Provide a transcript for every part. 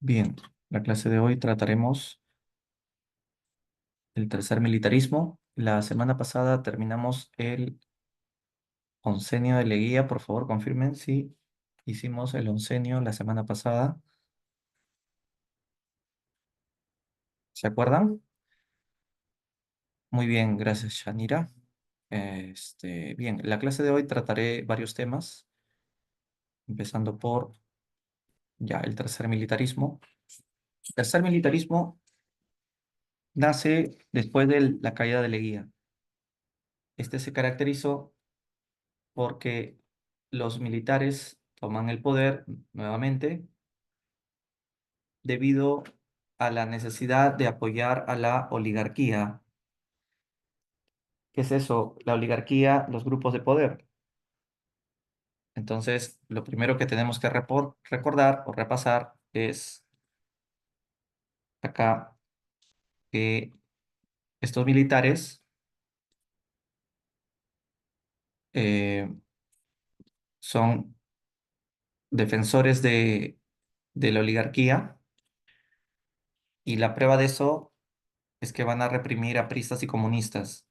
Bien, la clase de hoy trataremos el tercer militarismo. La semana pasada terminamos el oncenio de Leguía. Por favor, confirmen si hicimos el oncenio la semana pasada. ¿Se acuerdan? Muy bien, gracias, Shanira. Bien, la clase de hoy trataré varios temas, empezando por ya el tercer militarismo. El tercer militarismo nace después de la caída de Leguía. Este se caracterizó porque los militares toman el poder nuevamente debido a la necesidad de apoyar a la oligarquía. ¿Qué es eso? La oligarquía, los grupos de poder. Entonces, lo primero que tenemos que recordar o repasar es acá que estos militares eh, son defensores de la oligarquía, y la prueba de eso es que van a reprimir a priistas y comunistas.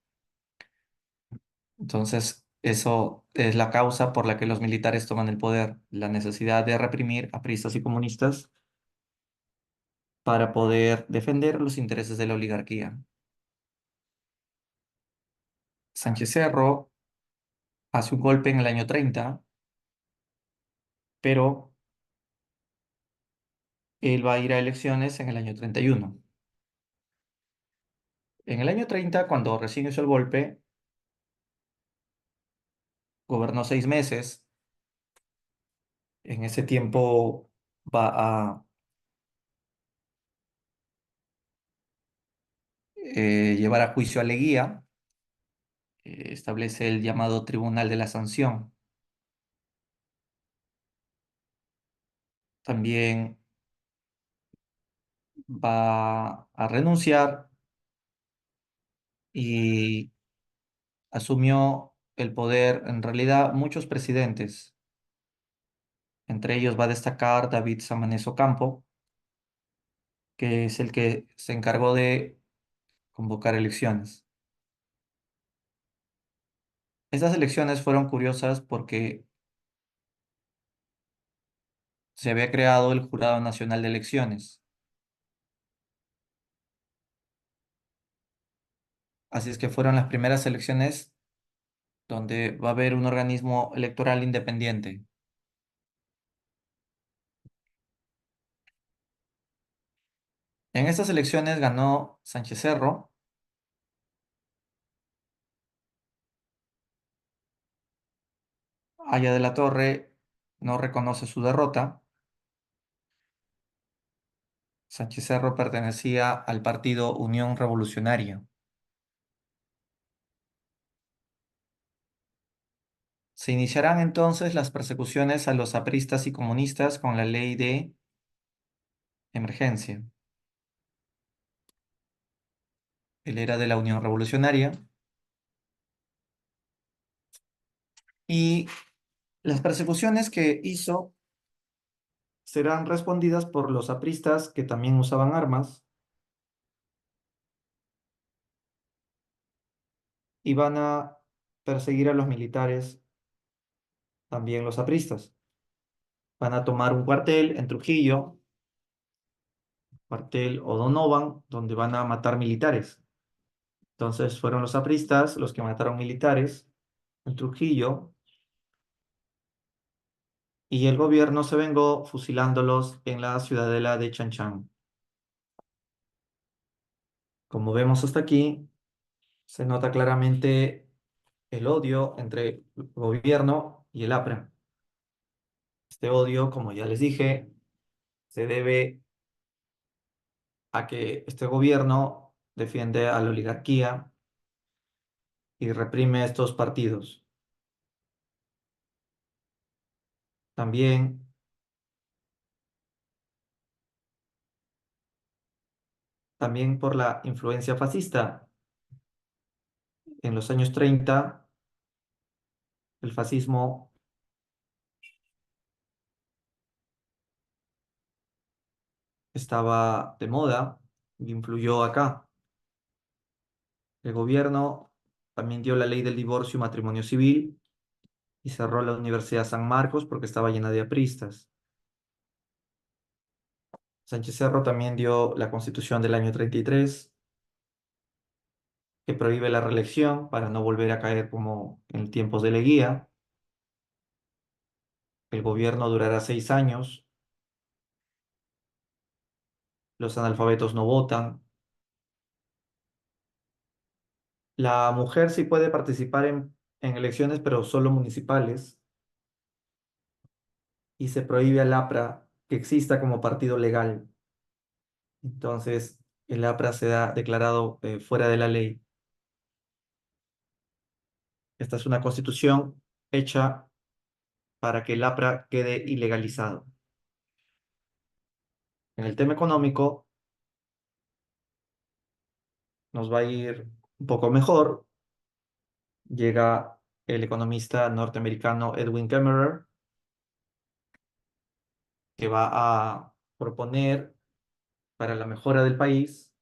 Entonces, eso es la causa por la que los militares toman el poder, la necesidad de reprimir a priistas y comunistas para poder defender los intereses de la oligarquía. Sánchez Cerro hace un golpe en el año 30, pero él va a ir a elecciones en el año 31. En el año 30, cuando recién hizo el golpe, gobernó 6 meses. En ese tiempo va a llevar a juicio a Leguía, establece el llamado Tribunal de la Sanción. También va a renunciar y asumió el poder, en realidad, muchos presidentes. Entre ellos va a destacar David Samanez Ocampo, que es el que se encargó de convocar elecciones. Estas elecciones fueron curiosas porque se había creado el Jurado Nacional de Elecciones. Así es que fueron las primeras elecciones donde va a haber un organismo electoral independiente. En estas elecciones ganó Sánchez Cerro. Aya de la Torre no reconoce su derrota. Sánchez Cerro pertenecía al partido Unión Revolucionaria. Se iniciarán entonces las persecuciones a los apristas y comunistas con la ley de emergencia. Él era de la Unión Revolucionaria y las persecuciones que hizo serán respondidas por los apristas, que también usaban armas, y van a perseguir a los militares, también los apristas. Van a tomar un cuartel en Trujillo, cuartel O'Donovan, donde van a matar militares. Entonces fueron los apristas los que mataron militares en Trujillo, y el gobierno se vengó fusilándolos en la ciudadela de Chanchán. Como vemos hasta aquí, se nota claramente el odio entre el gobierno y el APRA. Este odio, como ya les dije, se debe a que este gobierno defiende a la oligarquía y reprime estos partidos. También, también por la influencia fascista. En los años 30, el fascismo estaba de moda y influyó acá. El gobierno también dio la ley del divorcio y matrimonio civil y cerró la Universidad San Marcos porque estaba llena de apristas. Sánchez Cerro también dio la Constitución del año 33, que prohíbe la reelección para no volver a caer como en tiempos de Leguía. El gobierno durará 6 años, los analfabetos no votan. La mujer sí puede participar en elecciones, pero solo municipales, y se prohíbe al APRA que exista como partido legal. Entonces, el APRA se ha declarado fuera de la ley. Esta es una constitución hecha para que el APRA quede ilegalizado. En el tema económico nos va a ir un poco mejor. Llega el economista norteamericano Edwin Kemmerer, que va a proponer para la mejora del país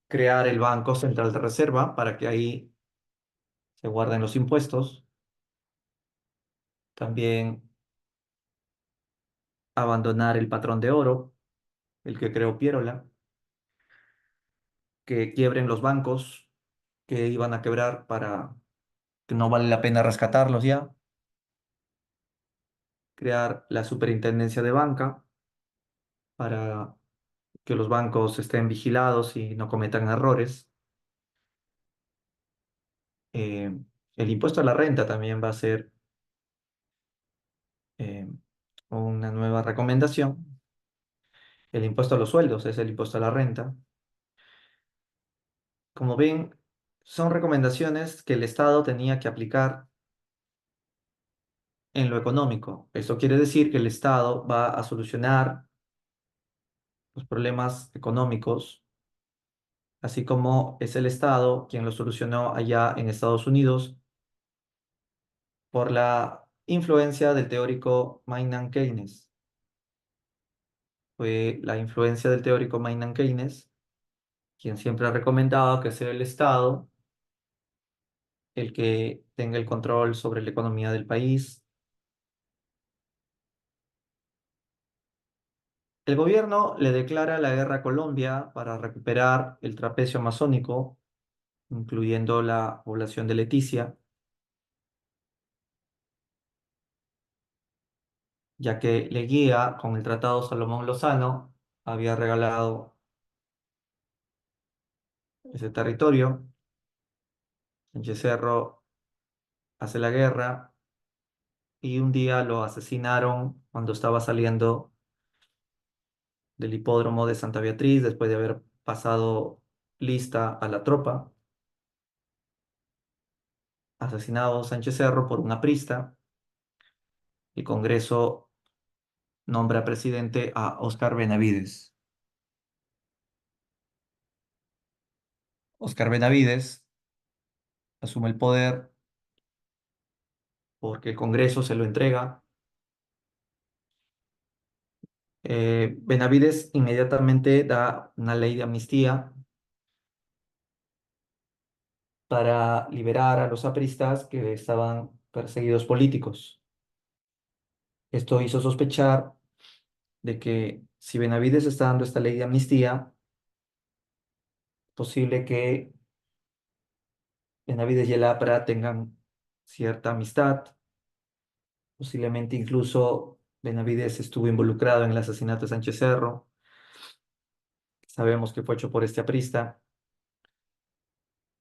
crear el Banco Central de Reserva para que ahí se guarden los impuestos. También abandonar el patrón de oro, el que creó Pierola, que quiebren los bancos que iban a quebrar para que no vale la pena rescatarlos ya, crear la superintendencia de banca para que los bancos estén vigilados y no cometan errores. Eh, el impuesto a la renta también va a ser eh, una nueva recomendación. El impuesto a los sueldos es el impuesto a la renta. Como ven, son recomendaciones que el Estado tenía que aplicar en lo económico. Eso quiere decir que el Estado va a solucionar los problemas económicos, así como es el Estado quien lo solucionó allá en Estados Unidos por la influencia del teórico Maynard Keynes. Fue la influencia del teórico Maynard Keynes quien siempre ha recomendado que sea el Estado el que tenga el control sobre la economía del país. El gobierno le declara la guerra a Colombia para recuperar el trapecio amazónico, incluyendo la población de Leticia, ya que Leguía, con el Tratado Salomón Lozano, había regalado ese territorio. Sánchez Cerro hace la guerra y un día lo asesinaron cuando estaba saliendo del hipódromo de Santa Beatriz después de haber pasado lista a la tropa. Asesinado Sánchez Cerro por un aprista. El Congreso nombra presidente a Óscar Benavides. Óscar Benavides asume el poder porque el Congreso se lo entrega. Benavides inmediatamente da una ley de amnistía para liberar a los apristas que estaban perseguidos políticos. Esto hizo sospechar de que si Benavides está dando esta ley de amnistía, posible que Benavides y el APRA tengan cierta amistad. Posiblemente incluso Benavides estuvo involucrado en el asesinato de Sánchez Cerro. Sabemos que fue hecho por este aprista.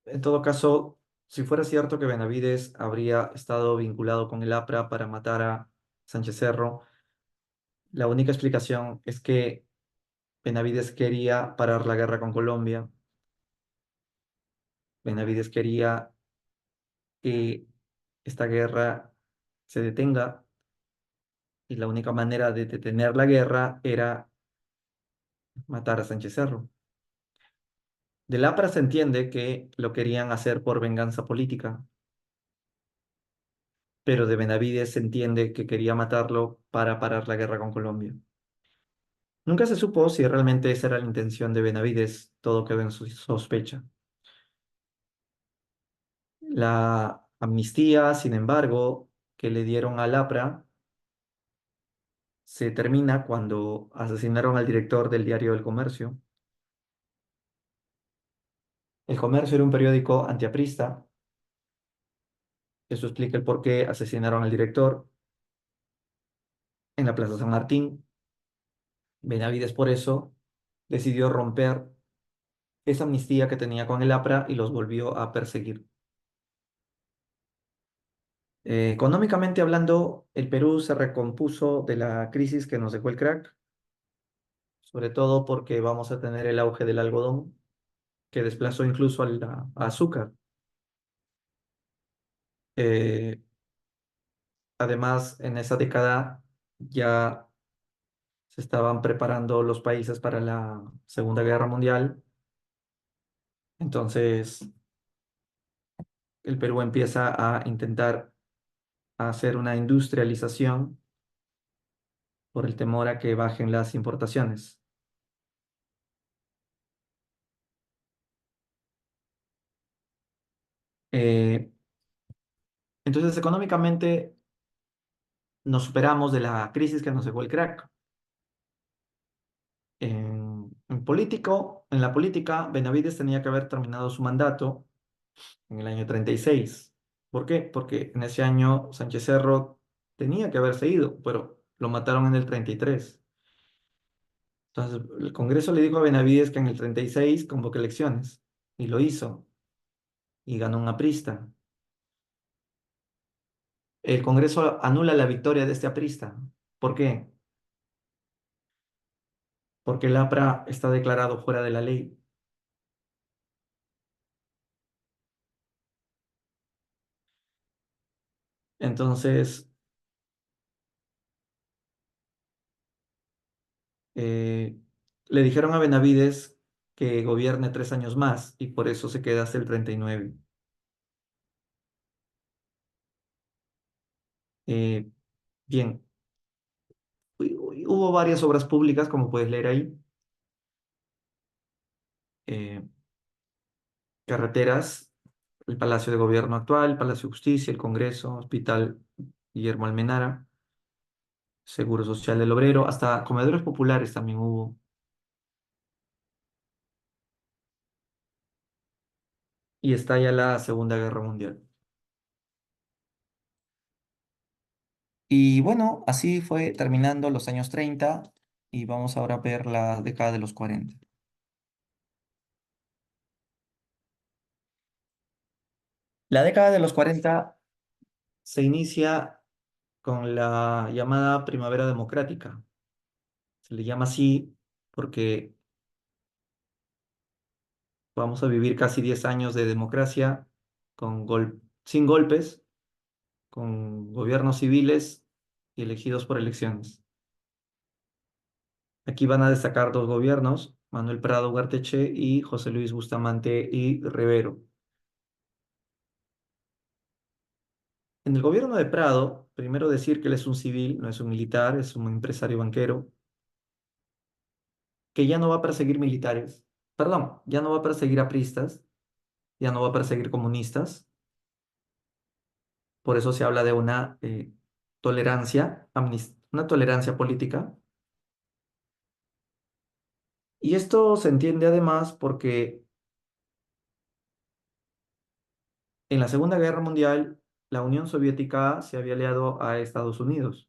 En todo caso, si fuera cierto que Benavides habría estado vinculado con el APRA para matar a Sánchez Cerro, la única explicación es que Benavides quería parar la guerra con Colombia. Benavides quería que esta guerra se detenga y la única manera de detener la guerra era matar a Sánchez Cerro. Del APRA se entiende que lo querían hacer por venganza política. pero de Benavides se entiende que quería matarlo para parar la guerra con Colombia. Nunca se supo si realmente esa era la intención de Benavides, todo quedó en su sospecha. La amnistía, sin embargo, que le dieron a Lapra se termina cuando asesinaron al director del diario El Comercio. El Comercio era un periódico antiaprista. Eso explica el por qué asesinaron al director en la Plaza San Martín. Benavides por eso decidió romper esa amnistía que tenía con el APRA y los volvió a perseguir. Económicamente hablando, el Perú se recompuso de la crisis que nos dejó el crack, sobre todo porque vamos a tener el auge del algodón, que desplazó incluso a azúcar. Eh, Además, en esa década ya se estaban preparando los países para la Segunda Guerra Mundial. Entonces, el Perú empieza a intentar hacer una industrialización por el temor a que bajen las importaciones. Eh, entonces, económicamente nos superamos de la crisis que nos dejó el crack. En la política, Benavides tenía que haber terminado su mandato en el año 36. ¿Por qué? Porque en ese año Sánchez Cerro tenía que haberse ido, pero lo mataron en el 33. Entonces, el Congreso le dijo a Benavides que en el 36 convoque elecciones, y lo hizo, y ganó un aprista. El Congreso anula la victoria de este aprista. ¿Por qué? Porque el APRA está declarado fuera de la ley. Entonces, eh, le dijeron a Benavides que gobierne 3 años más y por eso se queda hasta el 39. Eh, Bien, hubo varias obras públicas, como puedes leer ahí, eh, carreteras, el Palacio de Gobierno actual, el Palacio de Justicia, el Congreso, Hospital Guillermo Almenara, Seguro Social del Obrero, hasta comedores populares también hubo. Y estalla la Segunda Guerra Mundial. Y bueno, así fue terminando los años 30 y vamos ahora a ver la década de los 40. La década de los 40 se inicia con la llamada Primavera Democrática. Se le llama así porque vamos a vivir casi 10 años de democracia sin golpes, con gobiernos civiles y elegidos por elecciones. Aquí van a destacar dos gobiernos, Manuel Prado Ugarteche y José Luis Bustamante y Rivero. En el gobierno de Prado, primero decir que él es un civil, no es un militar, es un empresario banquero, que ya no va a perseguir militares, perdón, ya no va a perseguir apristas, ya no va a perseguir comunistas, por eso se habla de una una tolerancia política. Y esto se entiende además porque en la Segunda Guerra Mundial la Unión Soviética se había aliado a Estados Unidos.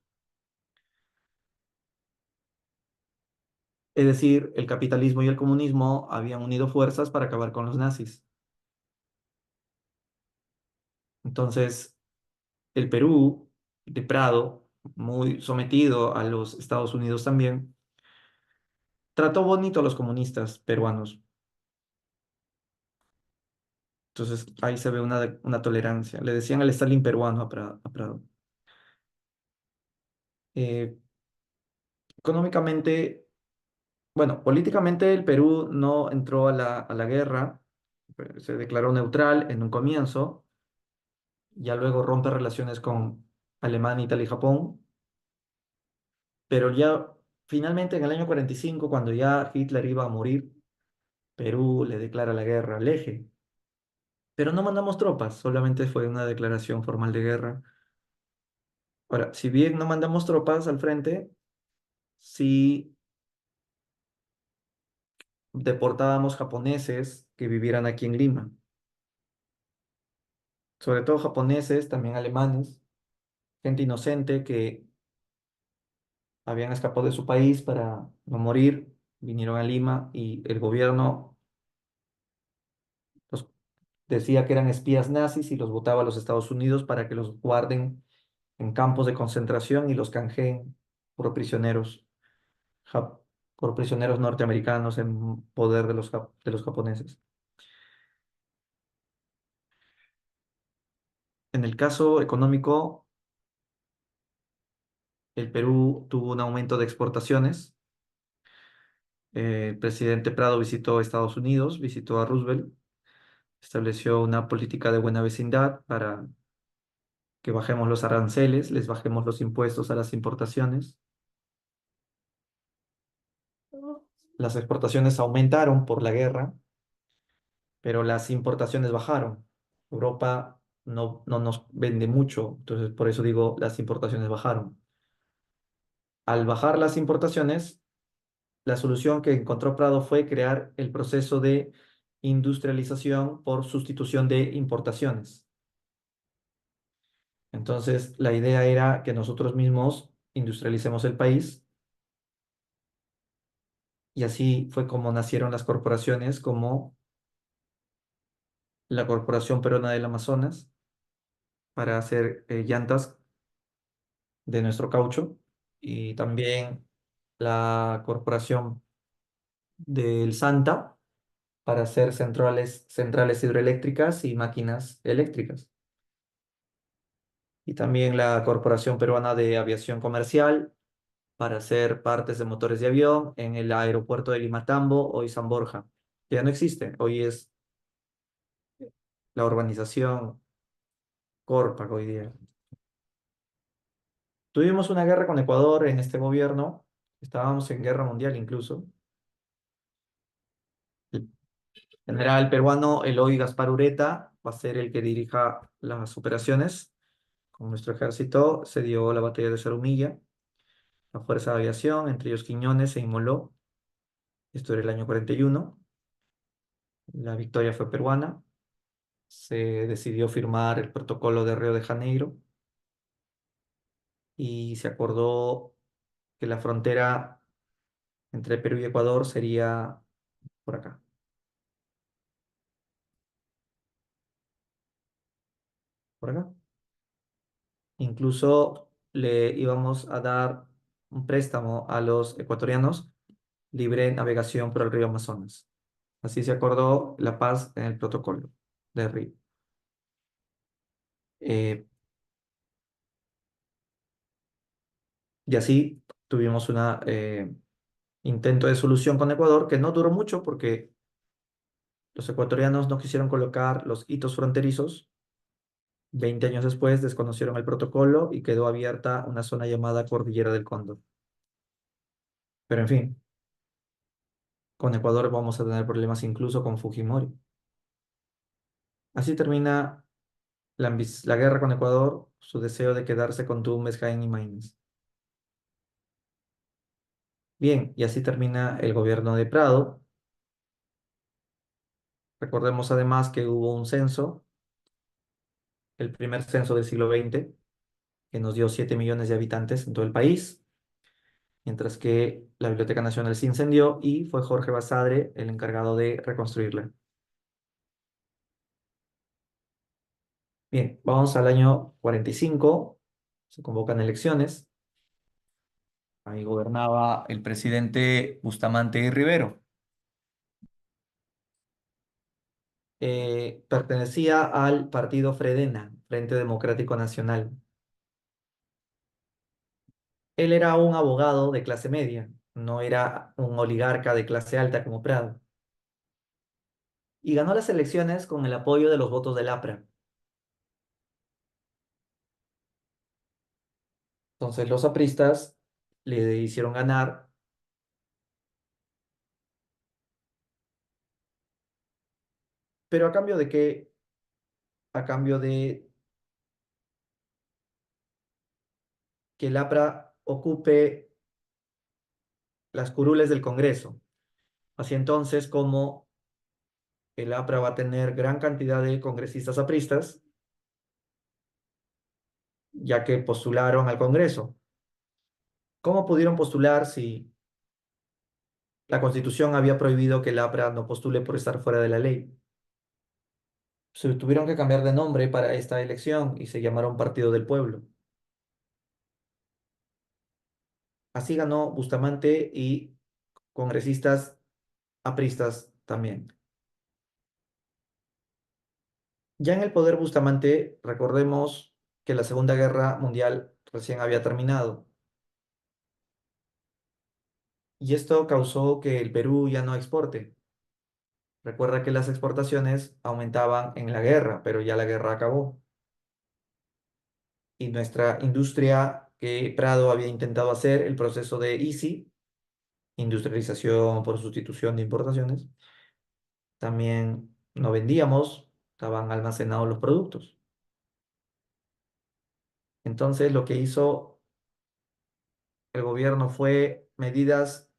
Es decir, el capitalismo y el comunismo habían unido fuerzas para acabar con los nazis. Entonces, el Perú de Prado, muy sometido a los Estados Unidos también, trató bonito a los comunistas peruanos. Entonces, ahí se ve una tolerancia. Le decían el Stalin peruano a Prado. Eh, Económicamente, bueno, políticamente el Perú no entró a la guerra, se declaró neutral en un comienzo, ya luego rompe relaciones Alemania, Italia y Japón, pero ya finalmente en el año 45, cuando ya Hitler iba a morir, Perú le declara la guerra al eje, pero no mandamos tropas, solamente fue una declaración formal de guerra. Ahora, si bien no mandamos tropas al frente, sí deportábamos japoneses que vivieran aquí en Lima, sobre todo japoneses, también alemanes, gente inocente que habían escapado de su país para no morir, vinieron a Lima y el gobierno los decía que eran espías nazis y los botaba a los Estados Unidos para que los guarden en campos de concentración y los canjeen por prisioneros, jap- por prisioneros norteamericanos en poder de de los japoneses. En el caso económico, el Perú tuvo un aumento de exportaciones. El presidente Prado visitó Estados Unidos, visitó a Roosevelt, estableció una política de buena vecindad para que bajemos los aranceles, les bajemos los impuestos a las importaciones. Las exportaciones aumentaron por la guerra, pero las importaciones bajaron. Europa no nos vende mucho, entonces por eso digo, las importaciones bajaron. Al bajar las importaciones, la solución que encontró Prado fue crear el proceso de industrialización por sustitución de importaciones. Entonces, la idea era que nosotros mismos industrialicemos el país y así fue como nacieron las corporaciones como la Corporación Peruana del Amazonas para hacer llantas de nuestro caucho y también la Corporación del Santa para hacer centrales hidroeléctricas y máquinas eléctricas. Y también la Corporación Peruana de Aviación Comercial para hacer partes de motores de avión en el aeropuerto de Limatambo, hoy San Borja. Ya no existe, hoy es la urbanización Corpa hoy día. Tuvimos una guerra con Ecuador en este gobierno, estábamos en guerra mundial incluso. El general peruano Eloy Gaspar Ureta va a ser el que dirija las operaciones. Con nuestro ejército se dio la batalla de Zarumilla, la Fuerza de Aviación, entre ellos Quiñones, se inmoló. Esto era el año 41. La victoria fue peruana. Se decidió firmar el protocolo de Río de Janeiro y se acordó que la frontera entre Perú y Ecuador sería por acá, por acá. Incluso le íbamos a dar un préstamo a los ecuatorianos, libre navegación por el río Amazonas. Así se acordó la paz en el protocolo de Río. Eh, y así tuvimos un intento de solución con Ecuador que no duró mucho porque los ecuatorianos no quisieron colocar los hitos fronterizos. 20 años después desconocieron el protocolo y quedó abierta una zona llamada Cordillera del Cóndor. Pero en fin, con Ecuador vamos a tener problemas incluso con Fujimori. Así termina la guerra con Ecuador, su deseo de quedarse con Tumbes, Jaén y Maynes. Bien, y así termina el gobierno de Prado. Recordemos además que hubo un censo, el primer censo del siglo XX, que nos dio 7 millones de habitantes en todo el país, mientras que la Biblioteca Nacional se incendió y fue Jorge Basadre el encargado de reconstruirla. Bien, vamos al año 45, se convocan elecciones, ahí gobernaba el presidente Bustamante y Rivero. Pertenecía al partido Fredena, Frente Democrático Nacional. Él era un abogado de clase media, no era un oligarca de clase alta como Prado. Y ganó las elecciones con el apoyo de los votos del APRA. Entonces los apristas le hicieron ganar, pero a cambio de qué, a cambio de que el APRA ocupe las curules del Congreso. Así entonces, como el APRA va a tener gran cantidad de congresistas apristas, ya que postularon al Congreso. ¿Cómo pudieron postular si la Constitución había prohibido que el APRA no postule por estar fuera de la ley? Se tuvieron que cambiar de nombre para esta elección y se llamaron Partido del Pueblo. Así ganó Bustamante y congresistas apristas también. Ya en el poder Bustamante, recordemos que la Segunda Guerra Mundial recién había terminado y esto causó que el Perú ya no exporte. Recuerda que las exportaciones aumentaban en la guerra, pero ya la guerra acabó y nuestra industria que Prado había intentado hacer, el proceso de ISI, industrialización por sustitución de importaciones, también no vendíamos, estaban almacenados los productos. Entonces lo que hizo el gobierno fue medidas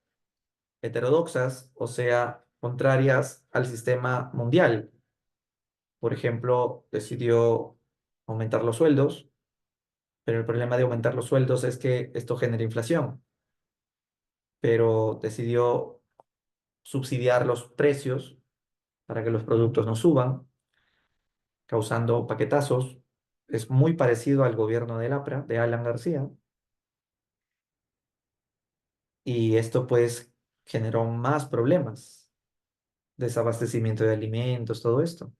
heterodoxas, o sea, contrarias al sistema mundial. Por ejemplo, decidió aumentar los sueldos, pero el problema de aumentar los sueldos es que esto genera inflación, pero decidió subsidiar los precios para que los productos no suban, causando paquetazos. Es muy parecido al gobierno del APRA, de Alan García, y esto pues generó más problemas, desabastecimiento de alimentos, todo esto.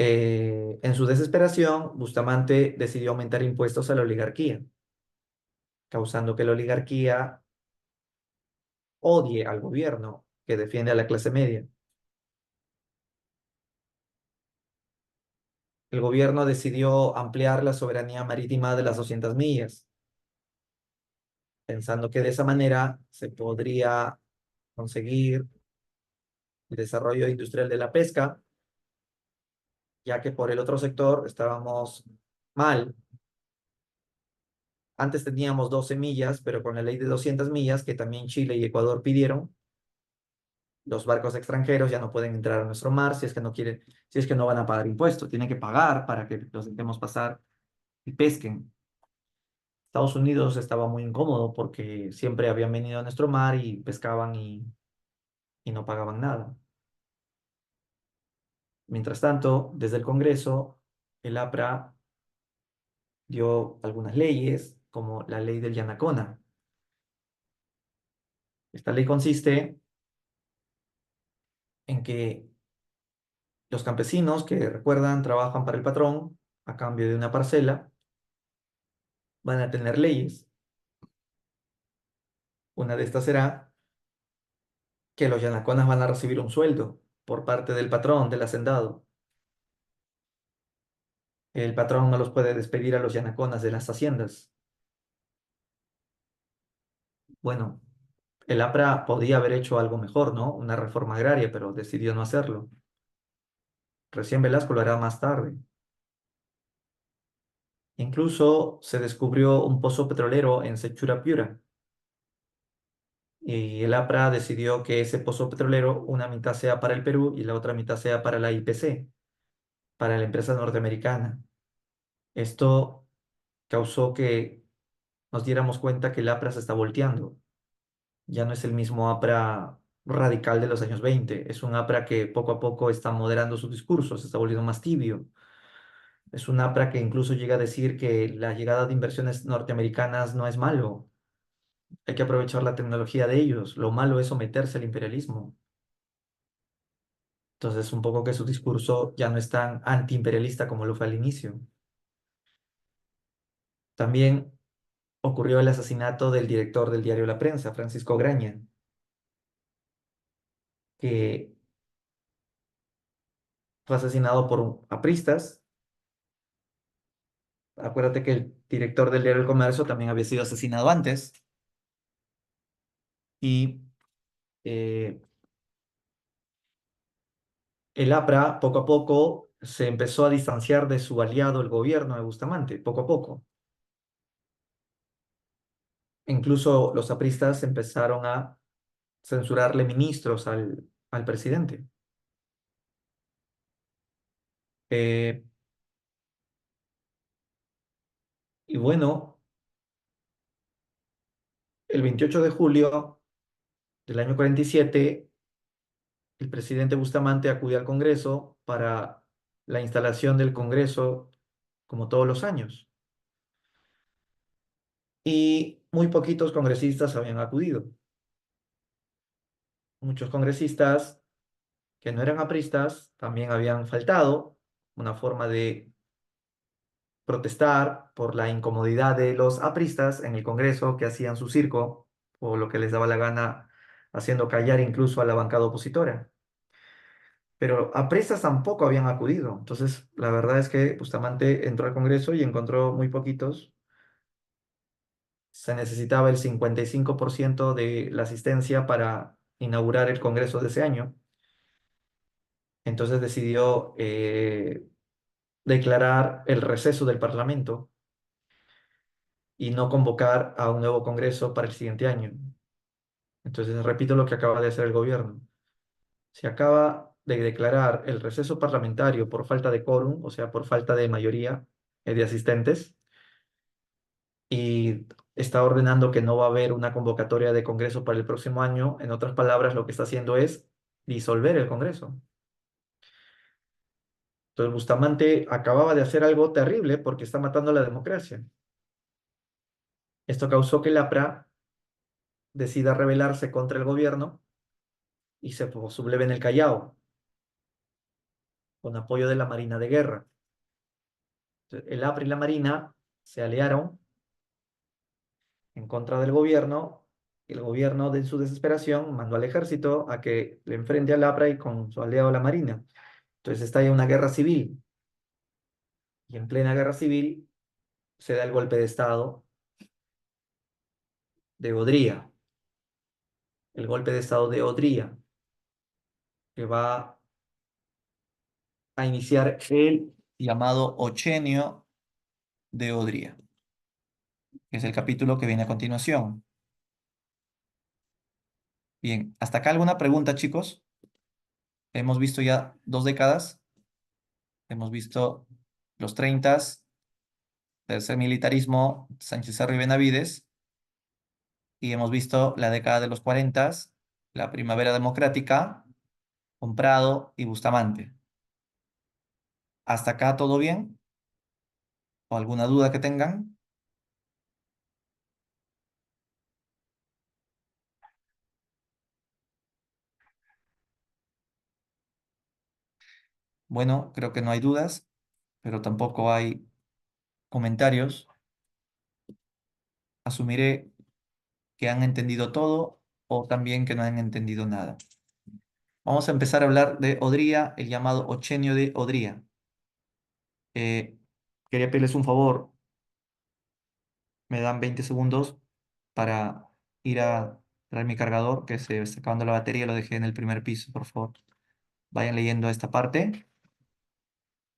En su desesperación, Bustamante decidió aumentar impuestos a la oligarquía, causando que la oligarquía odie al gobierno que defiende a la clase media. El gobierno decidió ampliar la soberanía marítima de las 200 millas, pensando que de esa manera se podría conseguir el desarrollo industrial de la pesca, ya que por el otro sector estábamos mal. Antes teníamos 12 millas, pero con la ley de 200 millas, que también Chile y Ecuador pidieron, los barcos extranjeros ya no pueden entrar a nuestro mar si es que no quieren, si es que no van a pagar impuestos, tienen que pagar para que los dejemos pasar y pesquen. Estados Unidos estaba muy incómodo porque siempre habían venido a nuestro mar y pescaban y no pagaban nada. Mientras tanto, desde el Congreso, el APRA dio algunas leyes, como la ley del Yanacona. Esta ley consiste en que los campesinos que recuerdan trabajan para el patrón a cambio de una parcela van a tener leyes. Una de estas será que los yanaconas van a recibir un sueldo por parte del patrón, del hacendado. El patrón no los puede despedir a los yanaconas de las haciendas. Bueno, el APRA podía haber hecho algo mejor, ¿no? Una reforma agraria, pero decidió no hacerlo. Recién Velasco lo hará más tarde. Incluso se descubrió un pozo petrolero en Sechura Piura y el APRA decidió que ese pozo petrolero, una mitad sea para el Perú y la otra mitad sea para la IPC, para la empresa norteamericana. Esto causó que nos diéramos cuenta que el APRA se está volteando. Ya no es el mismo APRA radical de los años 20, es un APRA que poco a poco está moderando su discurso, se está volviendo más tibio. Es un APRA que incluso llega a decir que la llegada de inversiones norteamericanas no es malo, hay que aprovechar la tecnología de ellos, lo malo es someterse al imperialismo. Entonces, un poco que su discurso ya no es tan antiimperialista como lo fue al inicio. También ocurrió el asesinato del director del diario La Prensa, Francisco Graña, que fue asesinado por apristas Acuérdate que el director del diario El Comercio también había sido asesinado antes y eh, el APRA poco a poco se empezó a distanciar de su aliado, el gobierno de Bustamante, poco a poco. Incluso los apristas empezaron a censurarle ministros al presidente. Eh, y bueno, el 28 de julio del año 47, el presidente Bustamante acudió al Congreso para la instalación del Congreso, como todos los años. Y muy poquitos congresistas habían acudido. Muchos congresistas que no eran apristas también habían faltado, una forma de protestar por la incomodidad de los apristas en el Congreso que hacían su circo o lo que les daba la gana, haciendo callar incluso a la bancada opositora. Pero apristas tampoco habían acudido. Entonces, la verdad es que Bustamante entró al Congreso y encontró muy poquitos. Se necesitaba el 55% de la asistencia para inaugurar el Congreso de ese año. Entonces decidió declarar el receso del Parlamento y no convocar a un nuevo Congreso para el siguiente año. Entonces, repito lo que acaba de hacer el gobierno. Se acaba de declarar el receso parlamentario por falta de quórum, o sea, por falta de mayoría de asistentes, y está ordenando que no va a haber una convocatoria de Congreso para el próximo año. En otras palabras, lo que está haciendo es disolver el Congreso. Entonces, Bustamante acababa de hacer algo terrible porque está matando a la democracia. Esto causó que el APRA decida rebelarse contra el gobierno y se subleve en el Callao, con apoyo de la Marina de Guerra. Entonces, el APRA y la Marina se aliaron en contra del gobierno, y el gobierno, de su desesperación, mandó al ejército a que le enfrente al APRA y con su aliado la Marina. Entonces estalla una guerra civil, y en plena guerra civil se da el golpe de Estado de Odría, el golpe de Estado de Odría, que va a iniciar el llamado Ochenio de Odría, que es el capítulo que viene a continuación. Bien, ¿hasta acá alguna pregunta, chicos? Hemos visto ya 2 décadas, hemos visto los 30, tercer militarismo, Sánchez Cerro y Benavides, y hemos visto la década de los 40, la primavera democrática, con Prado y Bustamante. ¿Hasta acá todo bien? ¿O alguna duda que tengan? Bueno, creo que no hay dudas, pero tampoco hay comentarios. Asumiré que han entendido todo o también que no han entendido nada. Vamos a empezar a hablar de Odría, el llamado Ochenio de Odría. Eh, Quería pedirles un favor, me dan 20 segundos para ir a traer mi cargador, que se está acabando la batería, lo dejé en el primer piso, por favor. Vayan leyendo esta parte.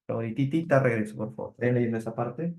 Ahorita regreso, por favor. Vayan leyendo esta parte.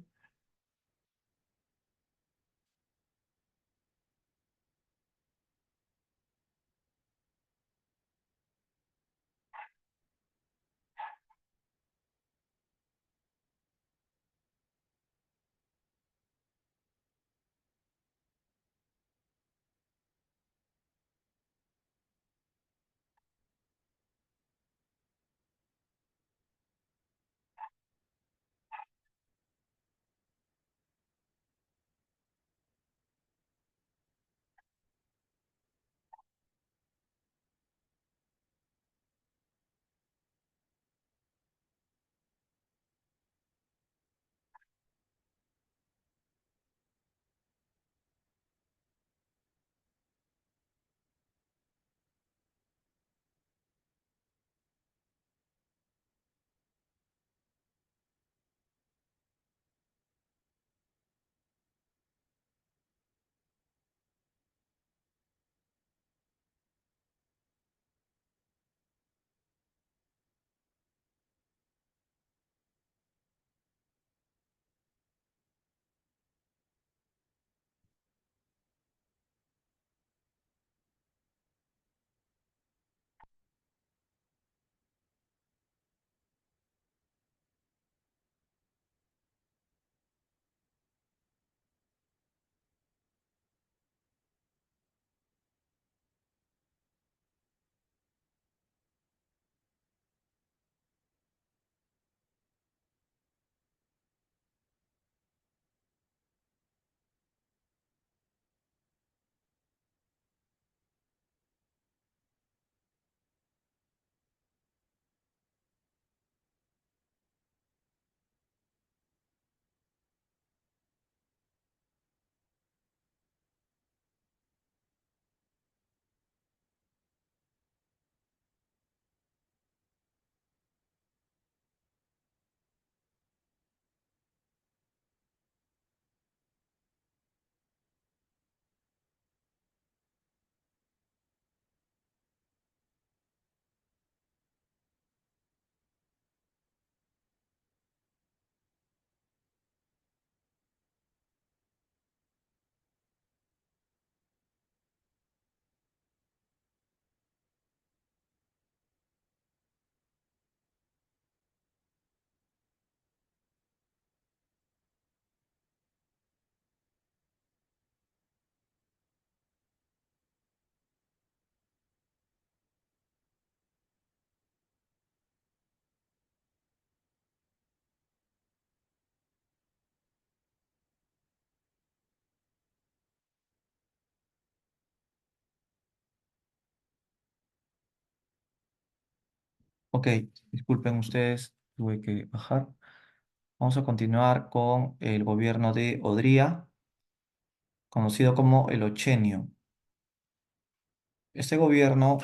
Ok, disculpen ustedes, tuve que bajar. Vamos a continuar con el gobierno de Odría, conocido como el Ochenio. Este gobierno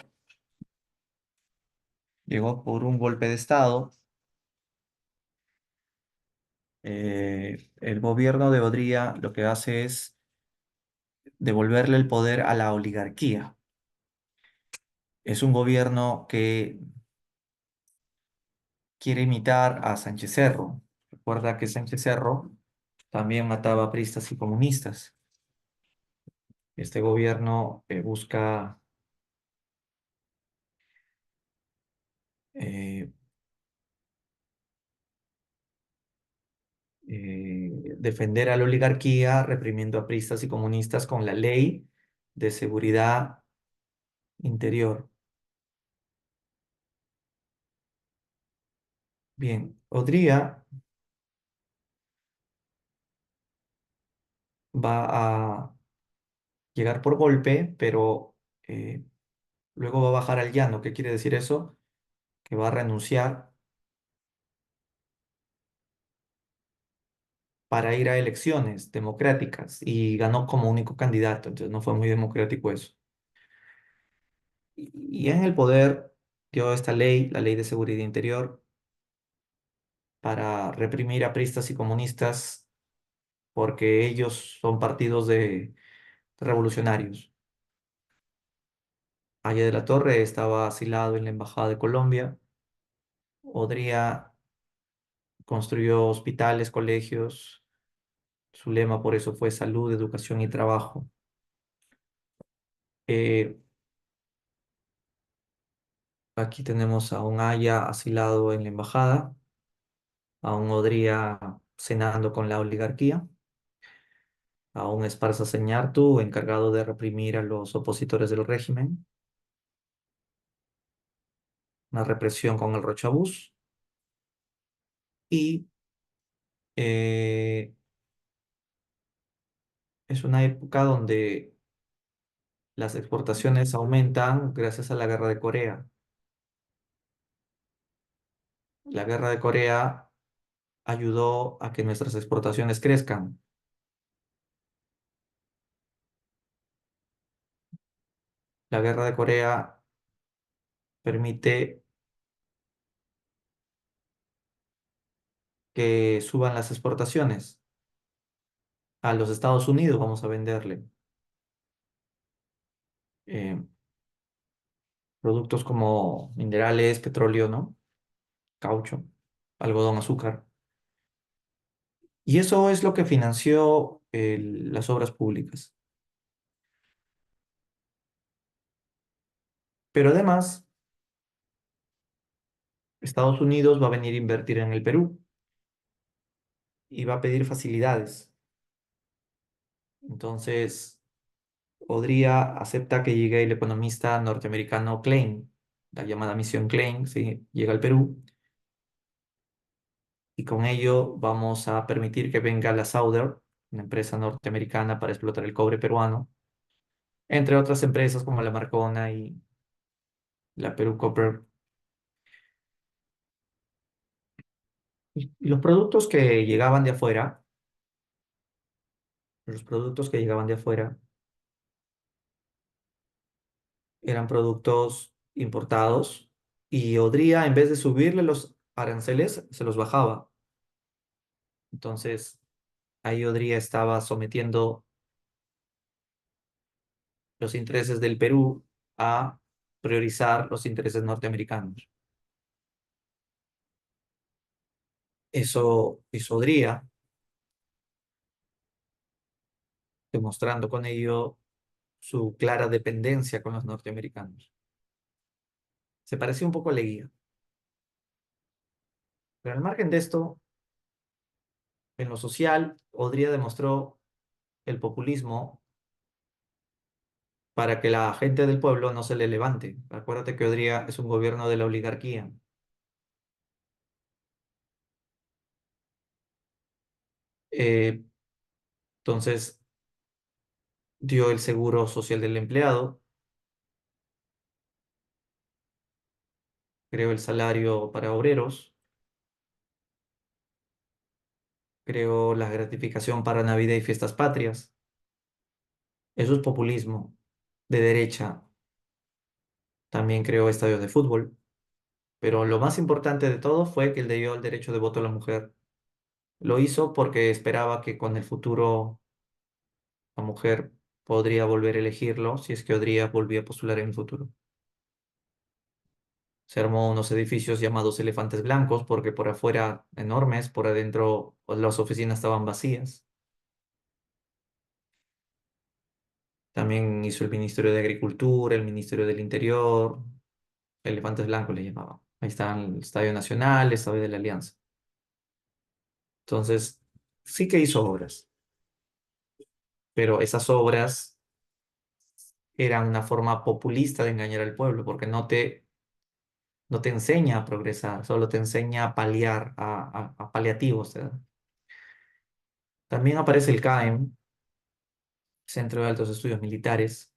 llegó por un golpe de Estado. El gobierno de Odría lo que hace es devolverle el poder a la oligarquía. Es un gobierno que quiere imitar a Sánchez Cerro. Recuerda que Sánchez Cerro también mataba a priistas y comunistas. Este gobierno busca eh, defender a la oligarquía, reprimiendo a priistas y comunistas con la ley de seguridad interior. Bien, Odría va a llegar por golpe, pero eh, luego va a bajar al llano. ¿Qué quiere decir eso? Que va a renunciar para ir a elecciones democráticas y ganó como único candidato, entonces no fue muy democrático eso. Y en el poder dio esta ley, la Ley de Seguridad Interior, para reprimir a priistas y comunistas porque ellos son partidos de revolucionarios. Aya de la Torre estaba asilado en la Embajada de Colombia. Odría construyó hospitales, colegios. Su lema por eso fue salud, educación y trabajo. Eh, Aquí tenemos a un Aya asilado en la embajada, a un Odría cenando con la oligarquía, a un Esparza Señartu encargado de reprimir a los opositores del régimen, una represión con el Rochabús y eh, es una época donde las exportaciones aumentan gracias a la guerra de Corea. La guerra de Corea ayudó a que nuestras exportaciones crezcan. La guerra de Corea permite que suban las exportaciones. A los Estados Unidos vamos a venderle eh, productos como minerales, petróleo, ¿no? Caucho, algodón, azúcar. Y eso es lo que financió las obras públicas. Pero además, Estados Unidos va a venir a invertir en el Perú y va a pedir facilidades. Entonces, Odría acepta que llegue el economista norteamericano Klein, la llamada misión Klein, sí, llega al Perú y con ello vamos a permitir que venga la Southern, una empresa norteamericana para explotar el cobre peruano, entre otras empresas como la Marcona y la Perú Copper. Y los productos que llegaban de afuera, los productos que llegaban de afuera eran productos importados y Odría, en vez de subirle los aranceles, se los bajaba. Entonces, ahí Odría estaba sometiendo los intereses del Perú a priorizar los intereses norteamericanos. Eso hizo Odría, demostrando con ello su clara dependencia con los norteamericanos. Se parecía un poco a Leguía. Pero al margen de esto, en lo social, Odría demostró el populismo para que la gente del pueblo no se le levante. Acuérdate que Odría es un gobierno de la oligarquía. Eh, entonces, dio el seguro social del empleado, creó el salario para obreros, creó la gratificación para Navidad y fiestas patrias. Eso es populismo de derecha. También creó estadios de fútbol. Pero lo más importante de todo fue que él dio el derecho de voto a la mujer. Lo hizo porque esperaba que con el futuro la mujer podría volver a elegirlo si es que Odría volvía a postular en el futuro. Se armó unos edificios llamados elefantes blancos porque por afuera enormes, por adentro pues, las oficinas estaban vacías. También hizo el Ministerio de Agricultura, el Ministerio del Interior, elefantes blancos le llamaban. Ahí está el Estadio Nacional, el Estadio de la Alianza. Entonces, sí que hizo obras, pero esas obras eran una forma populista de engañar al pueblo porque no te enseña a progresar, solo te enseña a paliar, a paliativos. También aparece el CAEM, Centro de Altos Estudios Militares.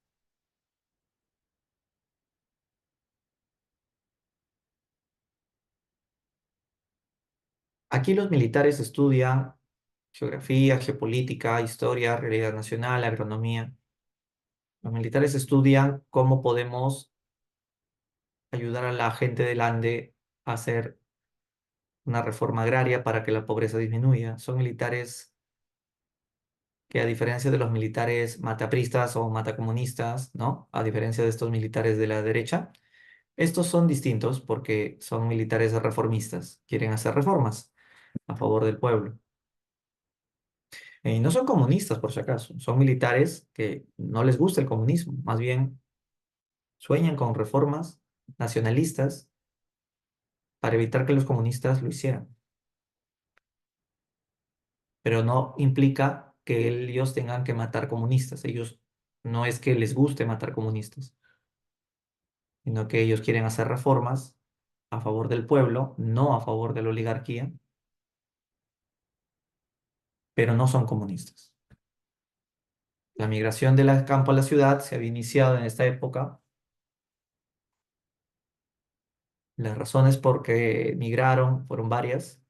Aquí los militares estudian geografía, geopolítica, historia, realidad nacional, agronomía. Los militares estudian cómo podemos ayudar a la gente del Ande a hacer una reforma agraria para que la pobreza disminuya. Son militares que a diferencia de los militares matapristas o matacomunistas, ¿no? A diferencia de estos militares de la derecha, estos son distintos porque son militares reformistas, quieren hacer reformas a favor del pueblo. Y no son comunistas, por si acaso, son militares que no les gusta el comunismo, más bien sueñan con reformas nacionalistas para evitar que los comunistas lo hicieran, pero no implica que ellos tengan que matar comunistas, ellos no es que les guste matar comunistas, sino que ellos quieren hacer reformas a favor del pueblo, no a favor de la oligarquía, pero no son comunistas. La migración del campo a la ciudad se había iniciado en esta época. Las razones por qué migraron fueron varias,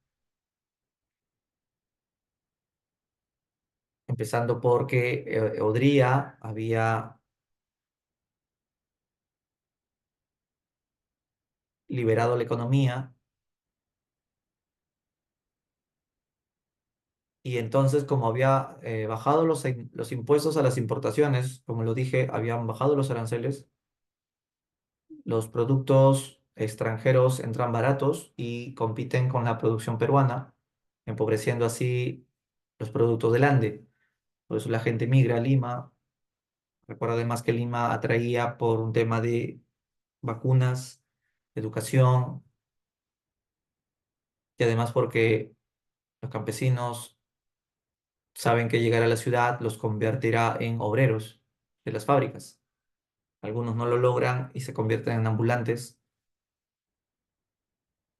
empezando porque Odría había liberado la economía y entonces como había bajado los impuestos a las importaciones, como lo dije, habían bajado los aranceles, los productos extranjeros entran baratos y compiten con la producción peruana, empobreciendo así los productos del Ande. Por eso la gente migra a Lima. Recuerda además que Lima atraía por un tema de vacunas, educación y además porque los campesinos saben que llegar a la ciudad los convertirá en obreros de las fábricas. Algunos no lo logran y se convierten en ambulantes.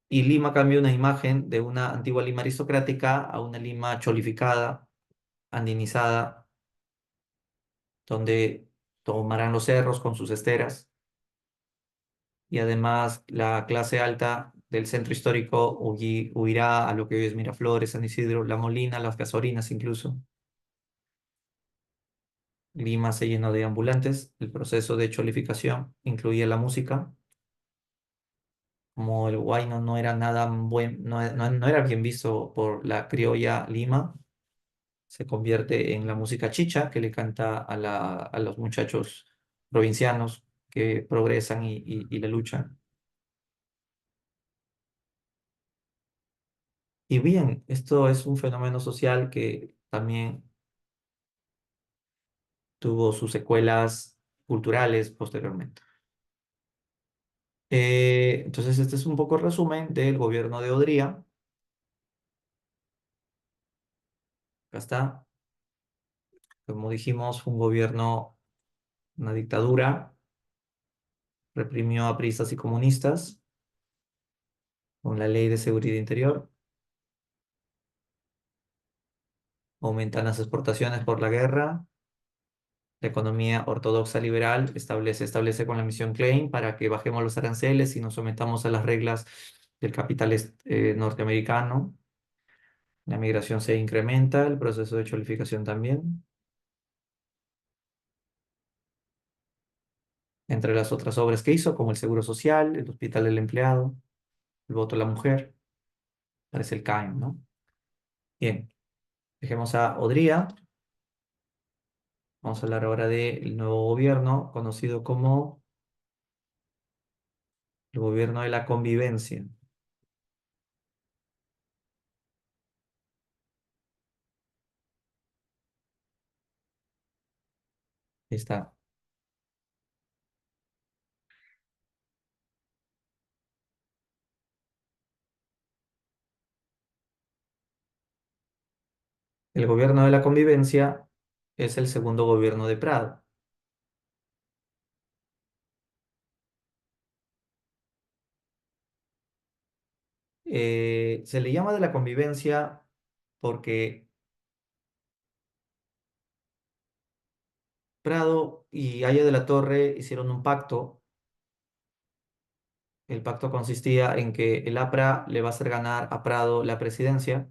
Y Lima cambió una imagen de una antigua Lima aristocrática a una Lima cholificada, andinizada, donde tomarán los cerros con sus esteras y además la clase alta del centro histórico huirá a lo que hoy es Miraflores, San Isidro, La Molina, Las Casorinas incluso. Lima se llenó de ambulantes. El proceso de cholificación incluía la música. Como el huayno no era nada buen, no era bien visto por la criolla Lima, se convierte en la música chicha que le canta a los muchachos provincianos que progresan y la luchan. Y bien, esto es un fenómeno social que también tuvo sus secuelas culturales posteriormente. Entonces, este es un poco el resumen del gobierno de Odría. Acá está. Como dijimos, fue un gobierno, una dictadura, reprimió a priistas y comunistas con la ley de seguridad interior, aumentan las exportaciones por la guerra, La economía ortodoxa liberal establece con la misión Klein para que bajemos los aranceles y nos sometamos a las reglas del capital norteamericano. La migración se incrementa, el proceso de cholificación también. Entre las otras obras que hizo, como el Seguro Social, el Hospital del Empleado, el voto a la mujer, parece el CAEM, ¿no? Bien, dejemos a Odría. Vamos a hablar ahora del nuevo gobierno, conocido como el gobierno de la convivencia. Ahí está. El gobierno de la convivencia es el segundo gobierno de Prado. Se le llama de la convivencia porque Prado y Haya de la Torre hicieron un pacto. El pacto consistía en que el APRA le va a hacer ganar a Prado la presidencia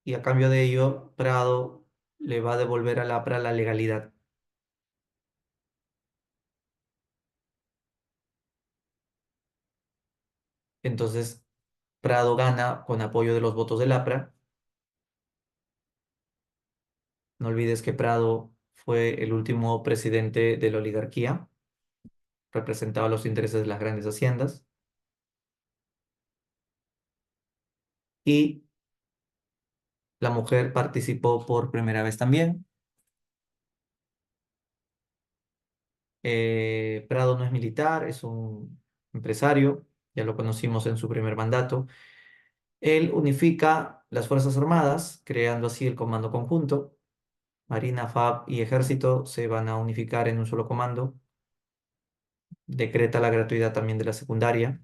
y a cambio de ello Prado le va a devolver al APRA la legalidad. Entonces Prado gana con apoyo de los votos del APRA. No olvides que Prado fue el último presidente de la oligarquía, representaba los intereses de las grandes haciendas y la mujer participó por primera vez también. Prado no es militar, es un empresario, ya lo conocimos en su primer mandato. Él unifica las Fuerzas Armadas, creando así el Comando Conjunto. Marina, FAB y Ejército se van a unificar en un solo comando. Decreta la gratuidad también de la secundaria.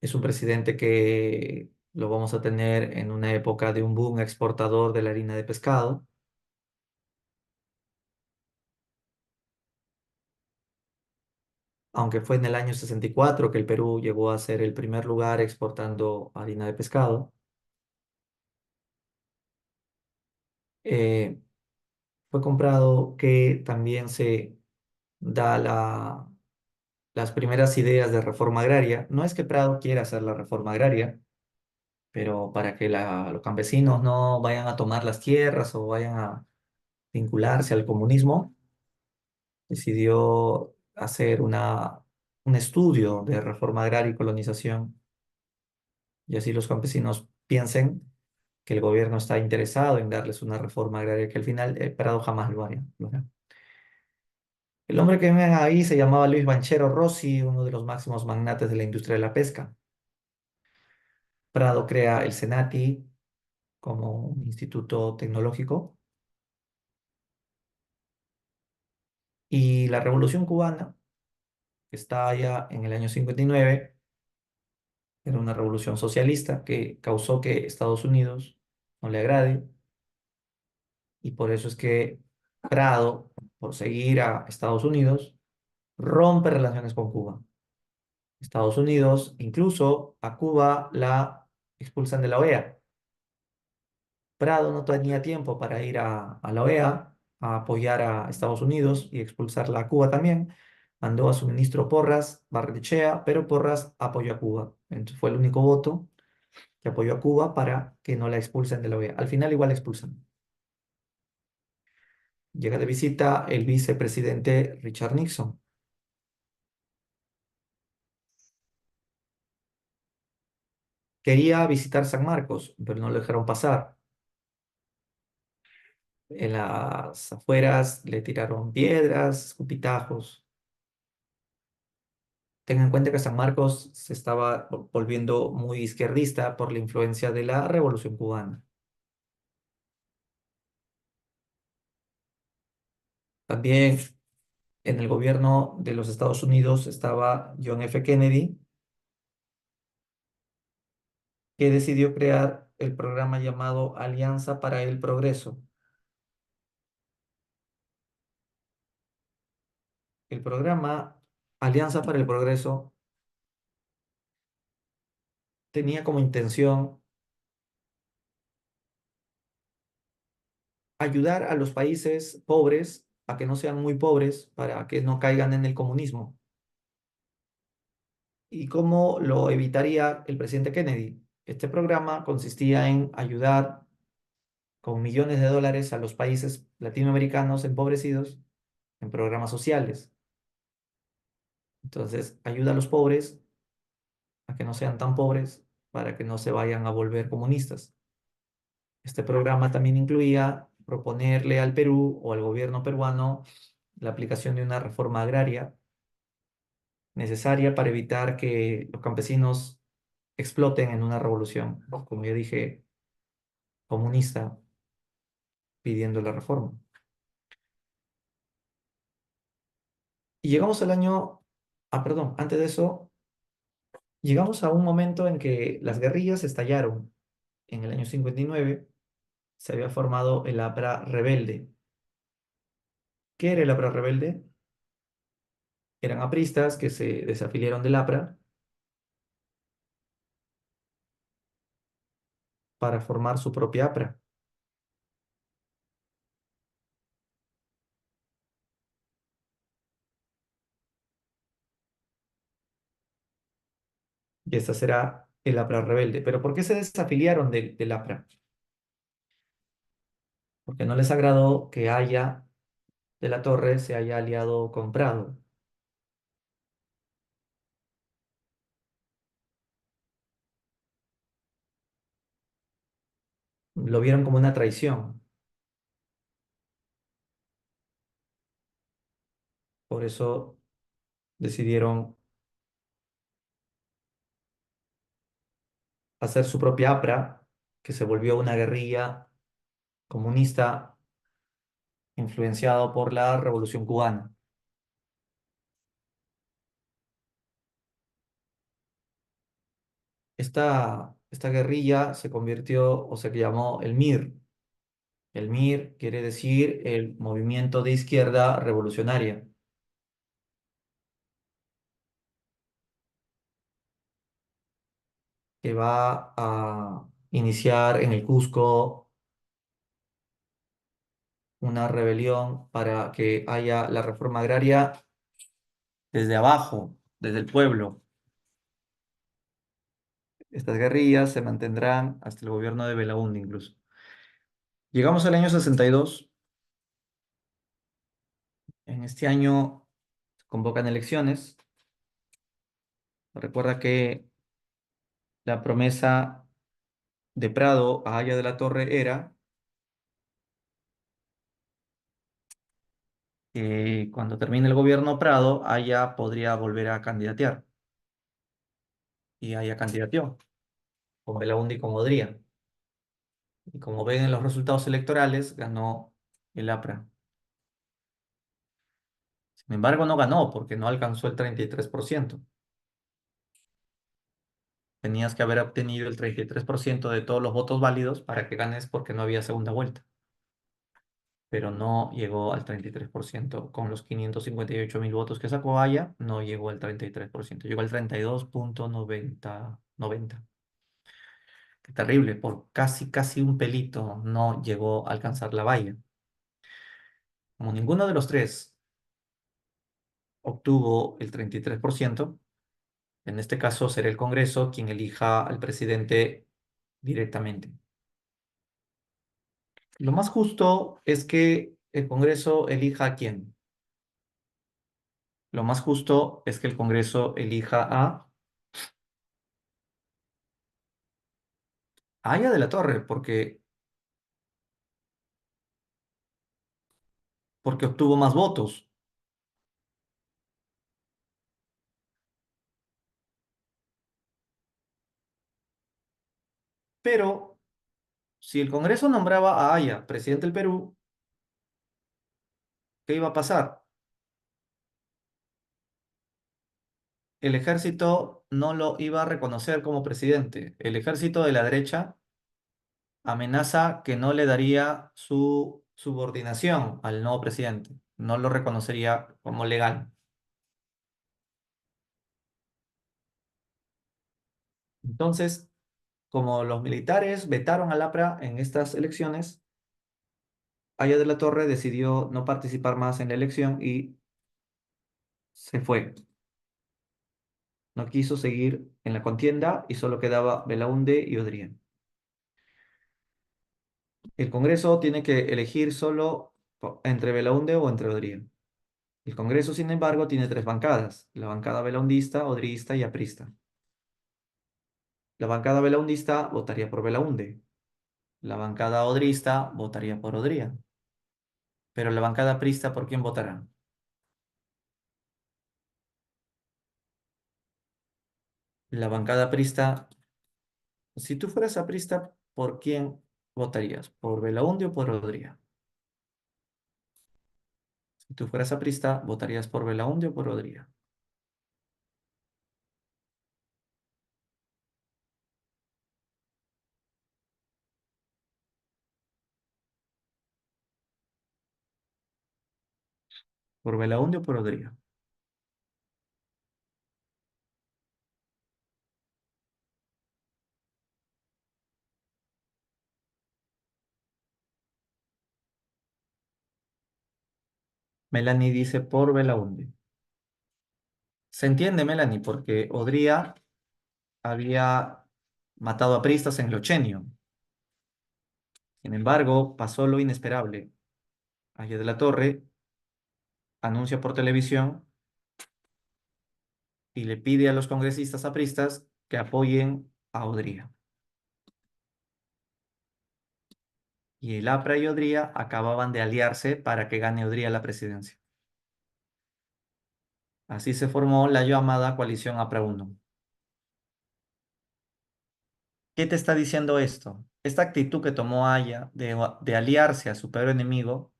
Es un presidente que lo vamos a tener en una época de un boom exportador de la harina de pescado, aunque fue en el año 64 que el Perú llegó a ser el primer lugar exportando harina de pescado. Eh, Fue comprado que también se da las primeras ideas de reforma agraria. No es que Prado quiera hacer la reforma agraria, pero para que los campesinos no vayan a tomar las tierras o vayan a vincularse al comunismo, decidió hacer un estudio de reforma agraria y colonización, y así los campesinos piensen que el gobierno está interesado en darles una reforma agraria que al final Prado jamás lo haría. El hombre que ven ahí se llamaba Luis Banchero Rossi, uno de los máximos magnates de la industria de la pesca. Prado crea el Senati como un instituto tecnológico y la Revolución Cubana, que está allá en el año 59, era una revolución socialista que causó que Estados Unidos no le agrade y por eso es que Prado, por seguir a Estados Unidos, rompe relaciones con Cuba. Estados Unidos, incluso a Cuba la expulsan de la OEA. Prado no tenía tiempo para ir a la OEA a apoyar a Estados Unidos y expulsarla a Cuba también. Mandó a su ministro Porras Barrenechea, pero Porras apoyó a Cuba. Entonces fue el único voto que apoyó a Cuba para que no la expulsen de la OEA. Al final igual la expulsan. Llega de visita el vicepresidente Richard Nixon. Quería visitar San Marcos, pero no lo dejaron pasar. En las afueras le tiraron piedras, escupitajos. Tengan en cuenta que San Marcos se estaba volviendo muy izquierdista por la influencia de la Revolución Cubana. También en el gobierno de los Estados Unidos estaba John F. Kennedy, que decidió crear el programa llamado Alianza para el Progreso. El programa Alianza para el Progreso tenía como intención ayudar a los países pobres a que no sean muy pobres para que no caigan en el comunismo. ¿Y cómo lo evitaría el presidente Kennedy? Este programa consistía en ayudar con millones de dólares a los países latinoamericanos empobrecidos en programas sociales. Entonces, ayuda a los pobres a que no sean tan pobres para que no se vayan a volver comunistas. Este programa también incluía proponerle al Perú o al gobierno peruano la aplicación de una reforma agraria necesaria para evitar que los campesinos exploten en una revolución, como ya dije, comunista pidiendo la reforma. Y llegamos al año, perdón, antes de eso, llegamos a un momento en que las guerrillas estallaron. En el año 59 se había formado el APRA rebelde. ¿Qué era el APRA rebelde? Eran apristas que se desafiliaron del APRA para formar su propia APRA. Y esta será el APRA rebelde. ¿Pero por qué se desafiliaron del APRA? Porque no les agradó que Haya de la Torre se haya aliado con Prado. Lo vieron como una traición. Por eso decidieron hacer su propia APRA, que se volvió una guerrilla comunista influenciado por la Revolución Cubana. Esta guerrilla se convirtió o se llamó el MIR. El MIR quiere decir el Movimiento de Izquierda Revolucionaria, que va a iniciar en el Cusco una rebelión para que haya la reforma agraria desde abajo, desde el pueblo. Estas guerrillas se mantendrán hasta el gobierno de Belaúnde incluso. Llegamos al año 62. En este año se convocan elecciones. Recuerda que la promesa de Prado a Haya de la Torre era que cuando termine el gobierno Prado, Haya podría volver a candidatear. Y Haya candidateó con Belaúnde y con Odría. Y como ven en los resultados electorales, ganó el APRA. Sin embargo, no ganó porque no alcanzó el 33%. Tenías que haber obtenido el 33% de todos los votos válidos para que ganes porque no había segunda vuelta. Pero no llegó al 33%. Con los 558.000 votos que sacó Haya, no llegó al 33%. Llegó al 32,90. Qué terrible, por casi un pelito no llegó a alcanzar la valla. Como ninguno de los tres obtuvo el 33%, en este caso será el Congreso quien elija al presidente directamente. Lo más justo es que el Congreso elija a quién. Lo más justo es que el Congreso elija a Aya de la Torre, porque obtuvo más votos. Pero si el Congreso nombraba a Aya presidente del Perú, ¿qué iba a pasar? El ejército no lo iba a reconocer como presidente. El ejército de la derecha amenaza que no le daría su subordinación al nuevo presidente, no lo reconocería como legal. Entonces, como los militares vetaron al APRA en estas elecciones, Aya de la Torre decidió no participar más en la elección y se fue. No quiso seguir en la contienda y solo quedaba Belaúnde y Odría. El Congreso tiene que elegir solo entre Belaúnde o entre Odría. El Congreso, sin embargo, tiene tres bancadas: la bancada belaundista, odrista y aprista. La bancada belaundista votaría por Belaúnde. La bancada odrista votaría por Odría. Pero la bancada aprista, ¿por quién votará? La bancada aprista, si tú fueras aprista, ¿por quién votarías? ¿Por Belaúnde o por Odría? Si tú fueras aprista, ¿votarías por Belaúnde o por Odría? ¿Por Belaúnde o por Odría? Melanie dice por Belaúnde. Se entiende, Melanie, porque Odría había matado a pristas en Lochenio. Sin embargo, pasó lo inesperable. Aya de la Torre anuncia por televisión y le pide a los congresistas apristas que apoyen a Odría. Y el APRA y Odría acababan de aliarse para que gane Odría la presidencia. Así se formó la llamada coalición APRA 1. ¿Qué te está diciendo esto? Esta actitud que tomó Aya de aliarse a su peor enemigo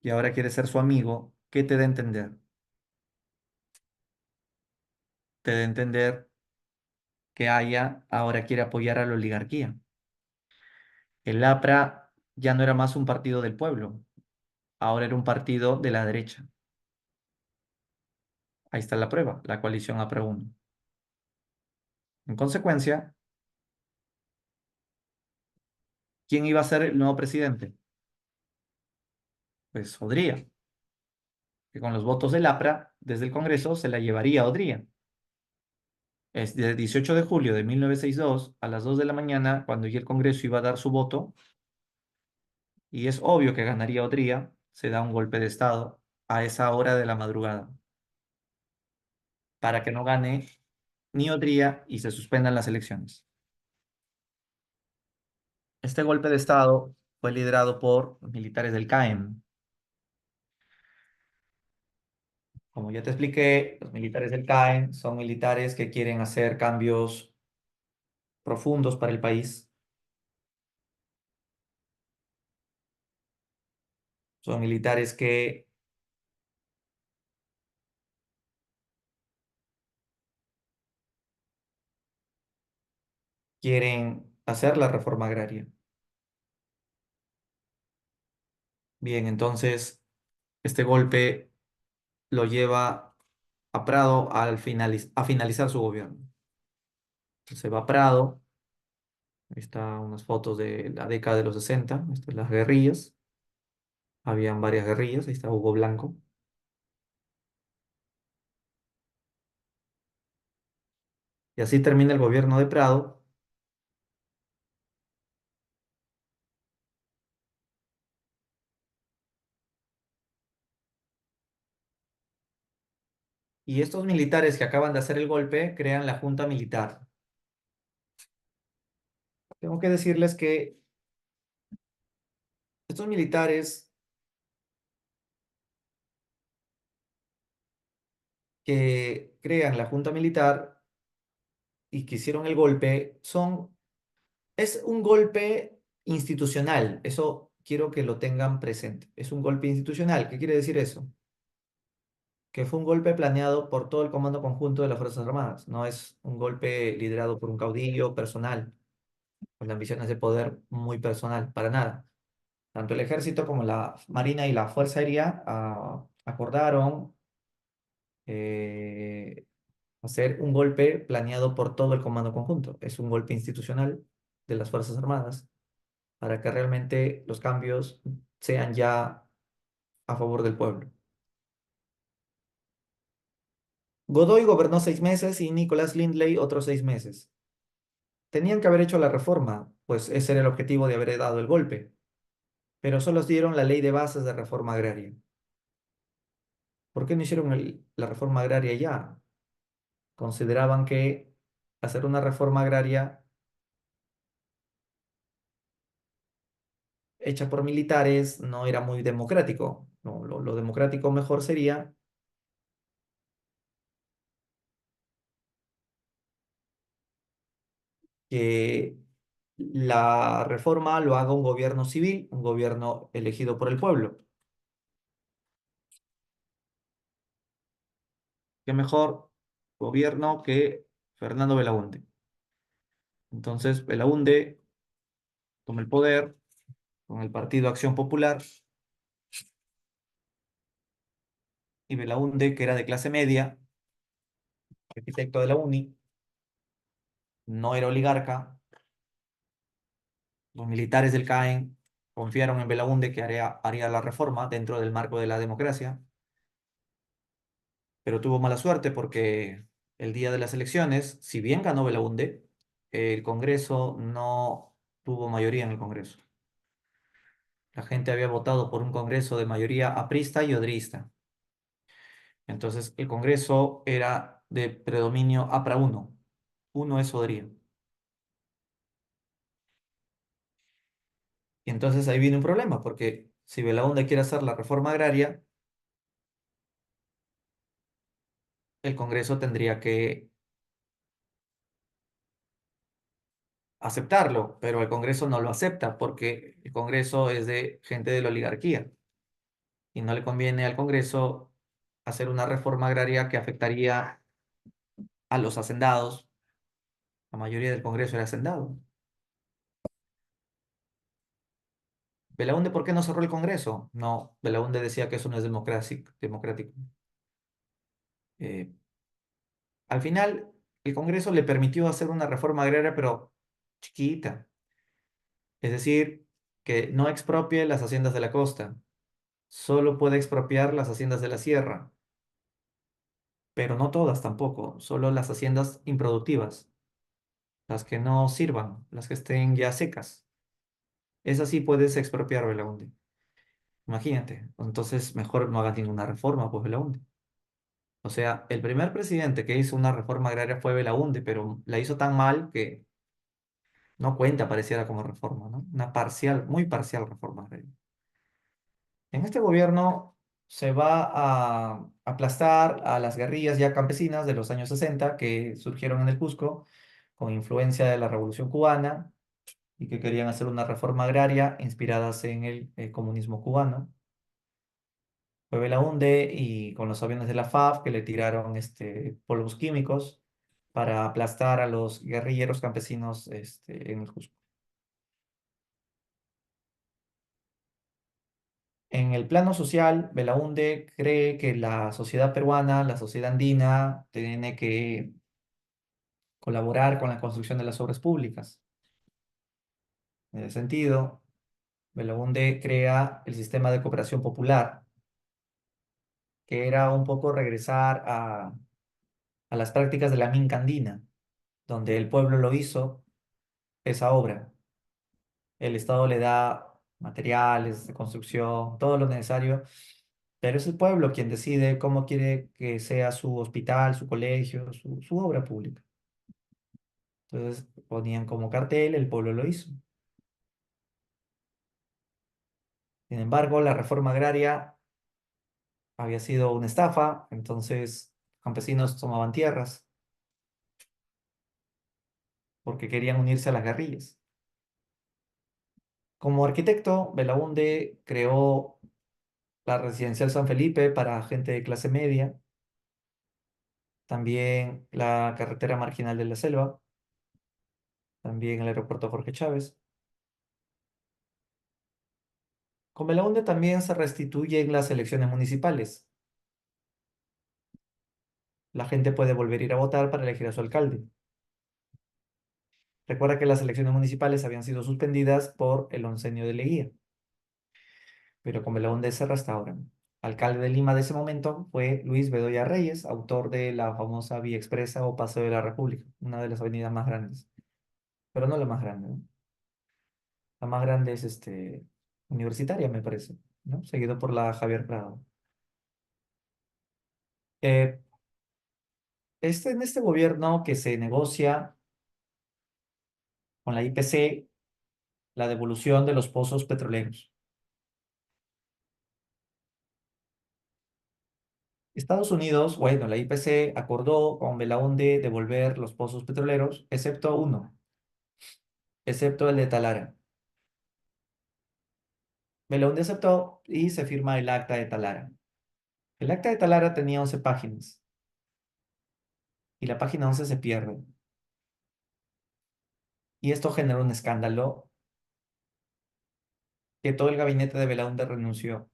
y ahora quiere ser su amigo, ¿qué te da a entender? Te da a entender que Aya ahora quiere apoyar a la oligarquía. El APRA ya no era más un partido del pueblo, ahora era un partido de la derecha. Ahí está la prueba, la coalición APRA 1. En consecuencia, ¿quién iba a ser el nuevo presidente? Pues Odría, que con los votos del APRA desde el Congreso se la llevaría a Odría. Es del 18 de julio de 1962 a las 2 de la mañana, cuando ya el Congreso iba a dar su voto, y es obvio que ganaría Odría, se da un golpe de Estado a esa hora de la madrugada, para que no gane ni Odría y se suspendan las elecciones. Este golpe de Estado fue liderado por militares del CAEM. Como ya te expliqué, los militares del CAEM son militares que quieren hacer cambios profundos para el país. Son militares que quieren hacer la reforma agraria. Bien, entonces este golpe lo lleva a Prado a finalizar su gobierno. Se va a Prado, ahí están unas fotos de la década de los 60, estas las guerrillas, habían varias guerrillas, ahí está Hugo Blanco. Y así termina el gobierno de Prado. Y estos militares que acaban de hacer el golpe crean la Junta Militar. Tengo que decirles que estos militares que crean la Junta Militar y que hicieron el golpe es un golpe institucional. Eso quiero que lo tengan presente. Es un golpe institucional. ¿Qué quiere decir eso? que fue un golpe planeado por todo el Comando Conjunto de las Fuerzas Armadas. No es un golpe liderado por un caudillo personal, con ambiciones de poder muy personal, para nada. Tanto el ejército como la Marina y la Fuerza Aérea acordaron eh, hacer un golpe planeado por todo el Comando Conjunto. Es un golpe institucional de las Fuerzas Armadas para que realmente los cambios sean ya a favor del pueblo. Godoy gobernó 6 meses y Nicolás Lindley otros 6 meses. Tenían que haber hecho la reforma, pues ese era el objetivo de haber dado el golpe, pero solo dieron la ley de bases de reforma agraria. ¿Por qué no hicieron la reforma agraria ya? Consideraban que hacer una reforma agraria hecha por militares no era muy democrático. No, lo democrático mejor sería que la reforma lo haga un gobierno civil, un gobierno elegido por el pueblo. ¿Qué mejor gobierno que Fernando Belaúnde? Entonces, Belaúnde toma el poder con el Partido Acción Popular y Belaúnde, que era de clase media, arquitecto de la UNI, no era oligarca. Los militares del CAEN confiaron en Belaúnde que haría la reforma dentro del marco de la democracia, pero tuvo mala suerte porque el día de las elecciones, si bien ganó Belaúnde, el Congreso no tuvo mayoría en el Congreso. La gente había votado por un Congreso de mayoría aprista y odrista. Entonces, el Congreso era de predominio APRA 1. Uno es Odría. Y entonces ahí viene un problema, porque si Belaúnde quiere hacer la reforma agraria, el Congreso tendría que aceptarlo, pero el Congreso no lo acepta porque el Congreso es de gente de la oligarquía y no le conviene al Congreso hacer una reforma agraria que afectaría a los hacendados. La mayoría del Congreso era hacendado. Belaúnde, ¿por qué no cerró el Congreso? No, Belaúnde decía que eso no es democrático. Eh, Al final, el Congreso le permitió hacer una reforma agraria, pero chiquita. Es decir, que no expropie las haciendas de la costa, solo puede expropiar las haciendas de la sierra, pero no todas tampoco, solo las haciendas improductivas, las que no sirvan, las que estén ya secas. Esas sí puedes expropiar, Belaúnde. Imagínate, entonces mejor no hagas ninguna reforma, pues Belaúnde. O sea, el primer presidente que hizo una reforma agraria fue Belaúnde, pero la hizo tan mal que no cuenta, pareciera como reforma, ¿no? Una parcial, muy parcial reforma agraria. En este gobierno se va a aplastar a las guerrillas ya campesinas de los años 60 que surgieron en el Cusco con influencia de la Revolución Cubana y que querían hacer una reforma agraria inspiradas en el comunismo cubano. Fue Belaúnde y con los aviones de la FAB que le tiraron polvos químicos para aplastar a los guerrilleros campesinos en el Cusco. En el plano social, Belaúnde cree que la sociedad peruana, la sociedad andina, tiene que colaborar con la construcción de las obras públicas. En ese sentido, Belaúnde crea el sistema de cooperación popular, que era un poco regresar a las prácticas de la minca andina, donde el pueblo lo hizo esa obra. El Estado le da materiales de construcción, todo lo necesario, pero es el pueblo quien decide cómo quiere que sea su hospital, su colegio, su obra pública. Entonces ponían como cartel, el pueblo lo hizo. Sin embargo, la reforma agraria había sido una estafa, entonces campesinos tomaban tierras porque querían unirse a las guerrillas. Como arquitecto, Belaúnde creó la residencial San Felipe para gente de clase media, también la carretera marginal de la Selva, también el aeropuerto Jorge Chávez. Con Belaúnde también se restituyen las elecciones municipales. La gente puede volver a ir a votar para elegir a su alcalde. Recuerda que las elecciones municipales habían sido suspendidas por el oncenio de Leguía, pero con Belaúnde se restauran. Alcalde de Lima de ese momento fue Luis Bedoya Reyes, autor de la famosa Vía Expresa o Paseo de la República, una de las avenidas más grandes, pero no la más grande, ¿no? La más grande es Universitaria, me parece, ¿no? Seguido por la Javier Prado. Eh, en este gobierno que se negocia con la IPC la devolución de los pozos petroleros. Estados Unidos, bueno, la IPC acordó con Belaúnde devolver los pozos petroleros, excepto uno, excepto el de Talara. Belaúnde aceptó y se firma el acta de Talara. El acta de Talara tenía 11 páginas y la página 11 se pierde. Y esto generó un escándalo que todo el gabinete de Belaúnde renunció.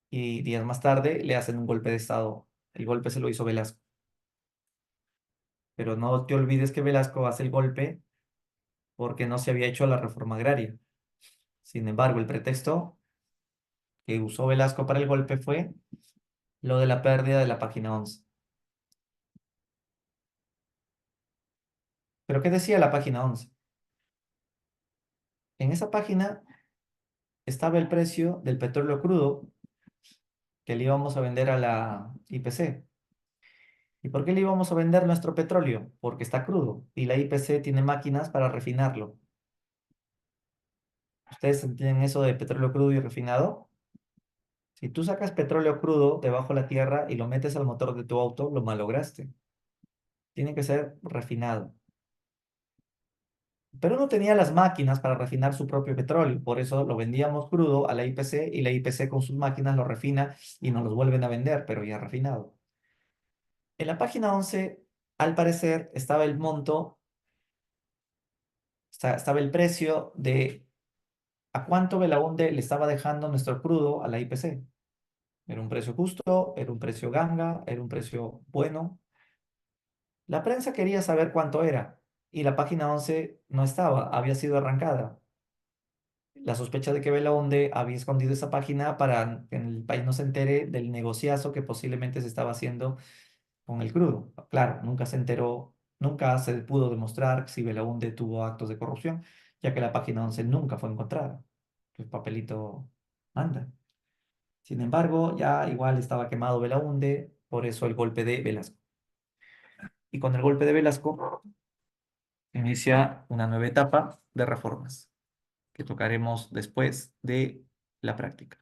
Y días más tarde le hacen un golpe de estado. El golpe se lo hizo Velasco. Pero no te olvides que Velasco hace el golpe porque no se había hecho la reforma agraria. Sin embargo, el pretexto que usó Velasco para el golpe fue lo de la pérdida de la página 11. ¿Pero qué decía la página 11? En esa página estaba el precio del petróleo crudo que le íbamos a vender a la IPC. ¿Y por qué le íbamos a vender nuestro petróleo? Porque está crudo y la IPC tiene máquinas para refinarlo. ¿Ustedes entienden eso de petróleo crudo y refinado? Si tú sacas petróleo crudo debajo de la tierra y lo metes al motor de tu auto, lo malograste. Tiene que ser refinado. Pero no tenía las máquinas para refinar su propio petróleo, por eso lo vendíamos crudo a la IPC y la IPC con sus máquinas lo refina y nos los vuelven a vender, pero ya refinado. En la página 11, al parecer, estaba el monto, estaba el precio de a cuánto Belaunde le estaba dejando nuestro crudo a la IPC. Era un precio justo, era un precio ganga, era un precio bueno. La prensa quería saber cuánto era y la página 11 no estaba, había sido arrancada. La sospecha de que Belaunde había escondido esa página para que el país no se entere del negociazo que posiblemente se estaba haciendo con el crudo. Claro, nunca se enteró, nunca se pudo demostrar si Belaunde tuvo actos de corrupción, ya que la página 11 nunca fue encontrada. El papelito anda. Sin embargo, ya igual estaba quemado Belaunde, por eso el golpe de Velasco. Y con el golpe de Velasco inicia una nueva etapa de reformas que tocaremos después de la práctica.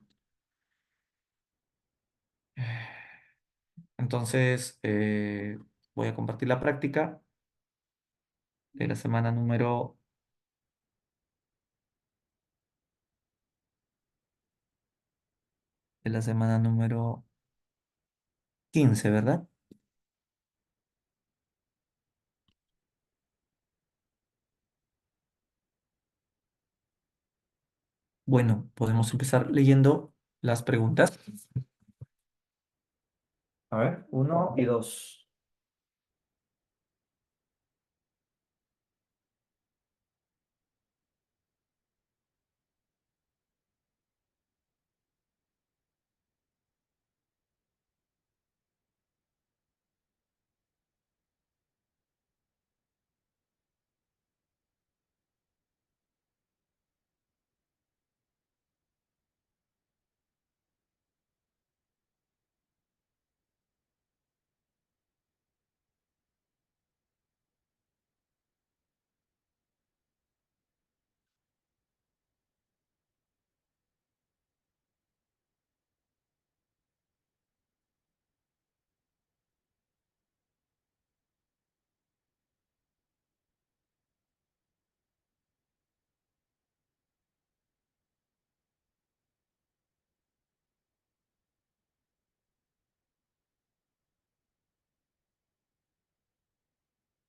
Entonces, voy a compartir la práctica de la semana número 15, ¿verdad? Bueno, podemos empezar leyendo las preguntas. A ver, uno y dos.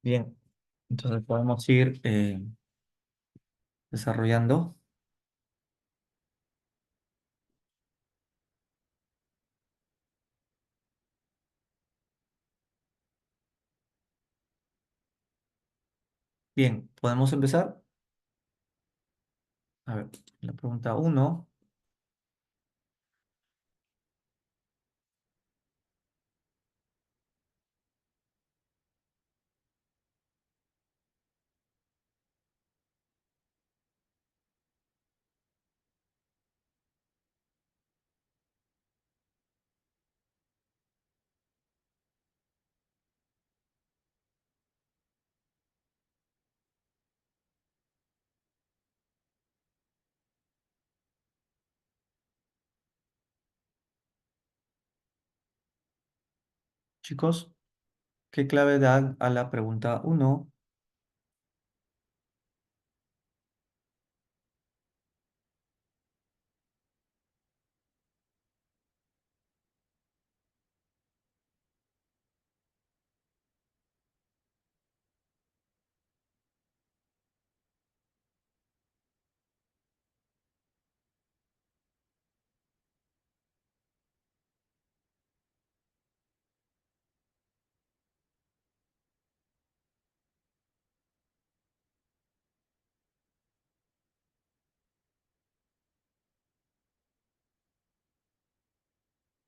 Bien, entonces podemos ir desarrollando. Bien, podemos empezar. A ver, la pregunta uno. Chicos, ¿qué clave dan a la pregunta uno?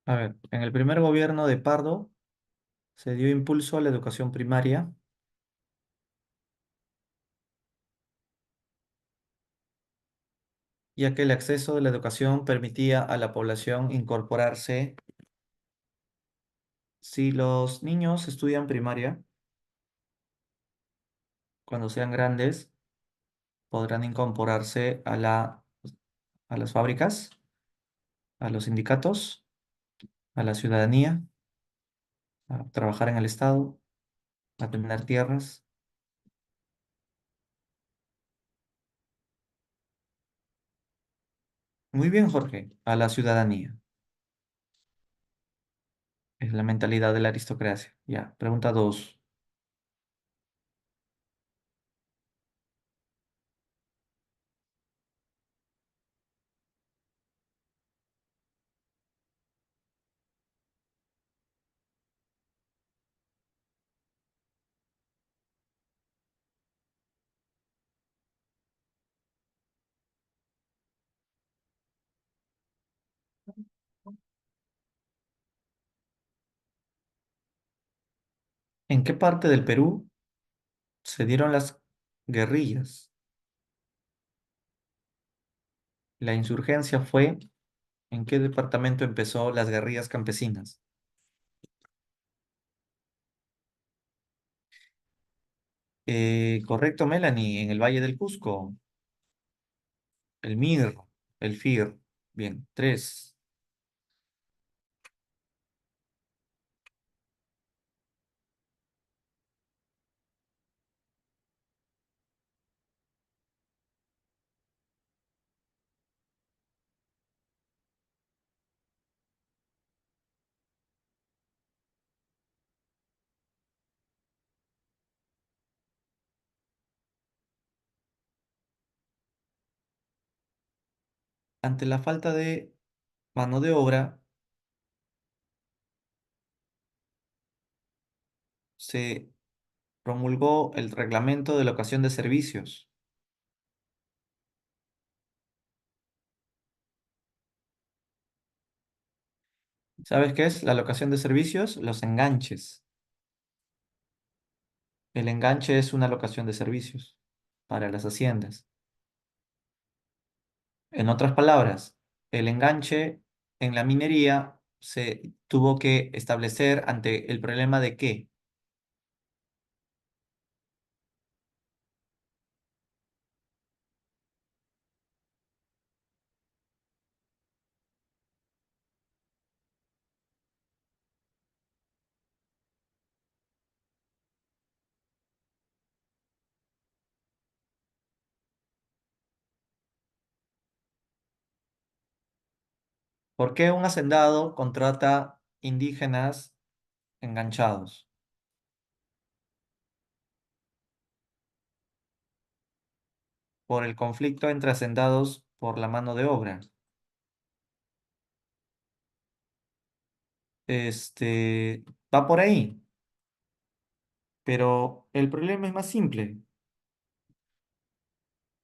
A ver, en el primer gobierno de Pardo se dio impulso a la educación primaria, ya que el acceso de la educación permitía a la población incorporarse. Si los niños estudian primaria, cuando sean grandes, podrán incorporarse a las fábricas, a los sindicatos, a la ciudadanía, a trabajar en el Estado, a tener tierras. Muy bien, Jorge, a la ciudadanía. Es la mentalidad de la aristocracia. Ya, pregunta dos. ¿En qué parte del Perú se dieron las guerrillas? La insurgencia fue. ¿En qué departamento empezó las guerrillas campesinas? Correcto, Melanie, en el Valle del Cusco, el MIR, el FIR. Bien, tres. Ante la falta de mano de obra, se promulgó el reglamento de locación de servicios. ¿Sabes qué es la locación de servicios? Los enganches. El enganche es una locación de servicios para las haciendas. En otras palabras, el enganche en la minería se tuvo que establecer ante el problema de que, ¿por qué un hacendado contrata indígenas enganchados? por el conflicto entre hacendados por la mano de obra. Va por ahí, pero el problema es más simple.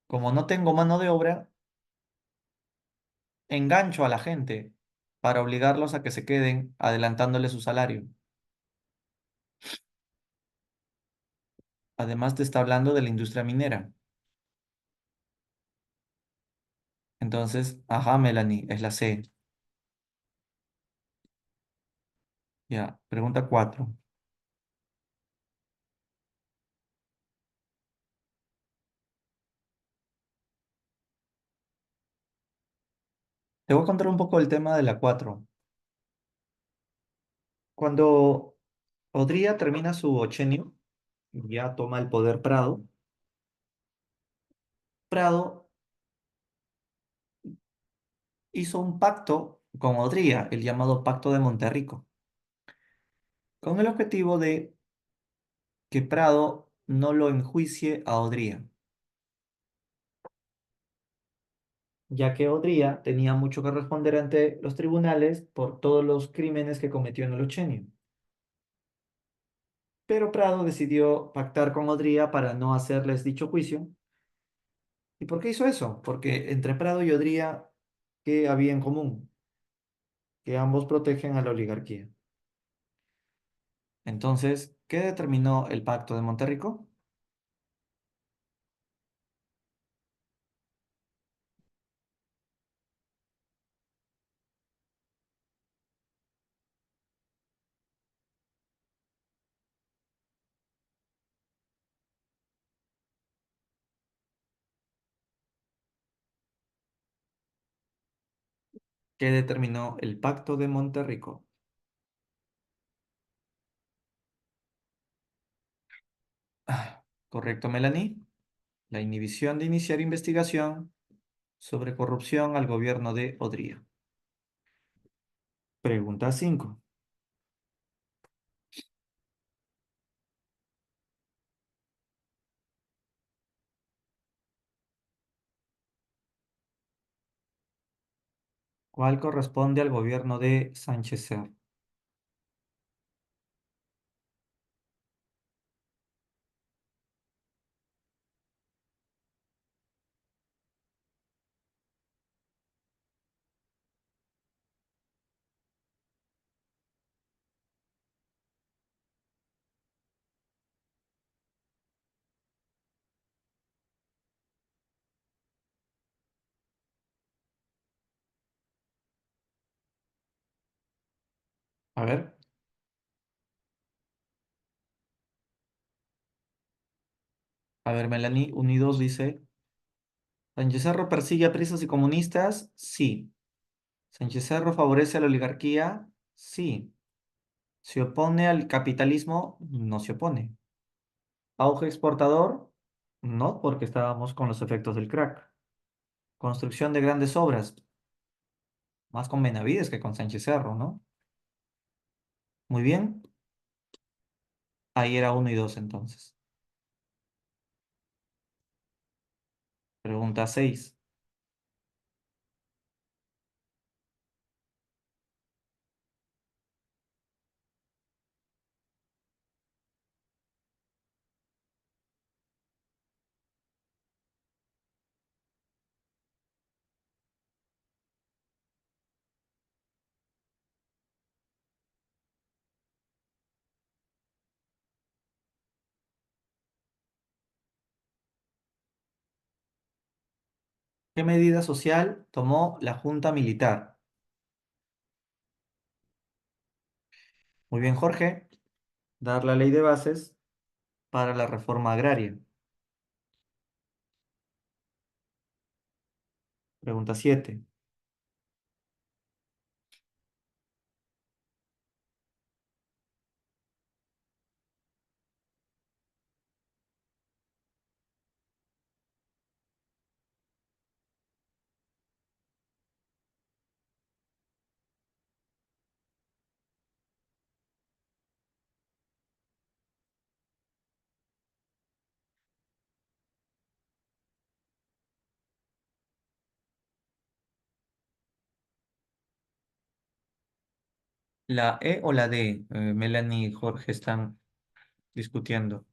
Como no tengo mano de obra, engancho a la gente para obligarlos a que se queden adelantándole su salario. Además, te está hablando de la industria minera. Entonces, ajá, Melanie, es la C. Ya, pregunta 4. Te voy a contar un poco el tema de la 4. Cuando Odría termina su ochenio, ya toma el poder Prado. Prado hizo un pacto con Odría, el llamado Pacto de Monterrico, con el objetivo de que Prado no lo enjuicie a Odría, ya que Odría tenía mucho que responder ante los tribunales por todos los crímenes que cometió en el ochenio. Pero Prado decidió pactar con Odría para no hacerles dicho juicio. ¿Y por qué hizo eso? Porque entre Prado y Odría, ¿qué había en común? Que ambos protegen a la oligarquía. Entonces, ¿qué determinó el Pacto de Monterrico? ¿Qué determinó el Pacto de Monterrico? ¿Correcto, Melanie? La inhibición de iniciar investigación sobre corrupción al gobierno de Odría. Pregunta 5. ¿Cuál corresponde al gobierno de Sánchez Cerro? A ver, Melanie, Unidos dice, ¿Sánchez Cerro persigue a presos y comunistas? Sí. ¿Sánchez Cerro favorece a la oligarquía? Sí. ¿Se opone al capitalismo? No se opone. ¿Auge exportador? No, porque estábamos con los efectos del crack. Construcción de grandes obras, más con Benavides que con Sánchez Cerro, ¿no? Muy bien, ahí era uno y dos entonces. Pregunta 6. ¿Qué medida social tomó la Junta Militar? Muy bien, Jorge. Dar la ley de bases para la reforma agraria. Pregunta 7. ¿La E o la D? Melanie y Jorge están discutiendo.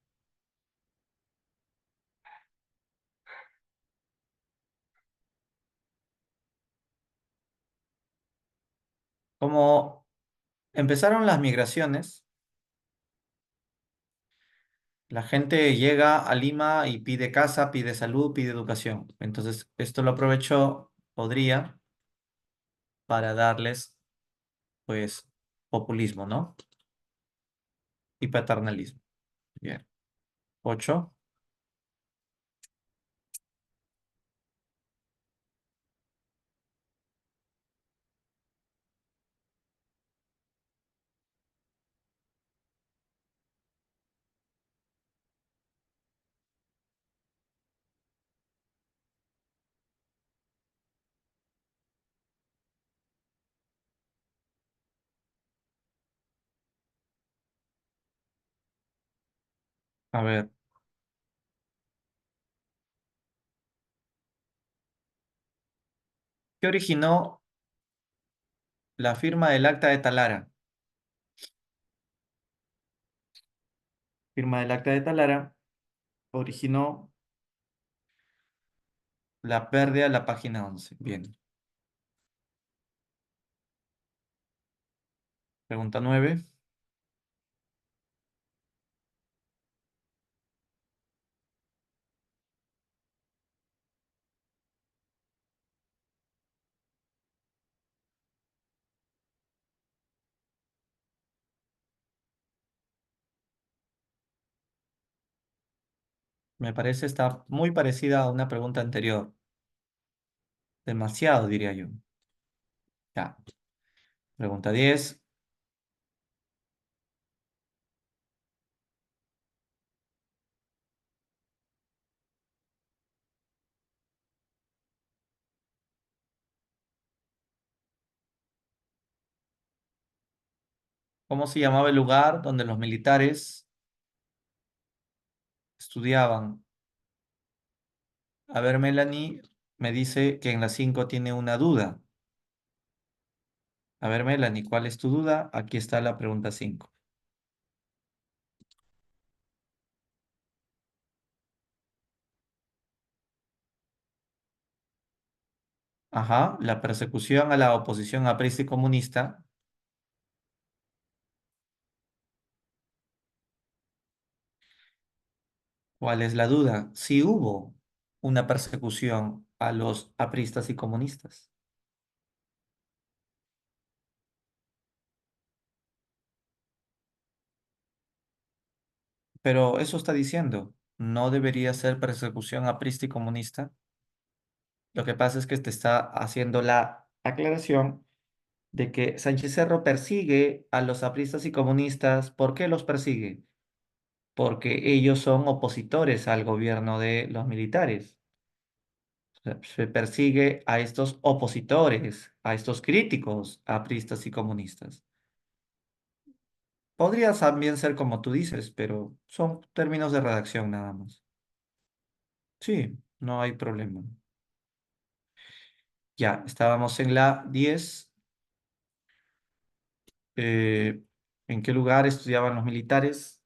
Como empezaron las migraciones, la gente llega a Lima y pide casa, pide salud, pide educación. Entonces, esto lo aprovechó, podría, para darles, pues, populismo, ¿no? Y paternalismo. Bien. 8. A ver, ¿qué originó la firma del Acta de Talara? Firma del Acta de Talara originó la pérdida de la página 11. Bien. Pregunta 9. Me parece está muy parecida a una pregunta anterior. Demasiado, diría yo. Ya. Pregunta 10. ¿Cómo se llamaba el lugar donde los militares estudiaban? A ver, Melanie me dice que en la 5 tiene una duda. A ver, Melanie, ¿cuál es tu duda? Aquí está la pregunta 5. Ajá, la persecución a la oposición aprista y comunista. ¿Cuál es la duda? Si hubo una persecución a los apristas y comunistas. Pero eso está diciendo, no debería ser persecución aprista y comunista. Lo que pasa es que te está haciendo la aclaración de que Sánchez Cerro persigue a los apristas y comunistas. ¿Por qué los persigue? Porque ellos son opositores al gobierno de los militares. O sea, se persigue a estos opositores, a estos críticos apristas y comunistas. Podría también ser como tú dices, pero son términos de redacción nada más. Sí, no hay problema. Ya, estábamos en la 10. Eh, ¿En qué lugar estudiaban los militares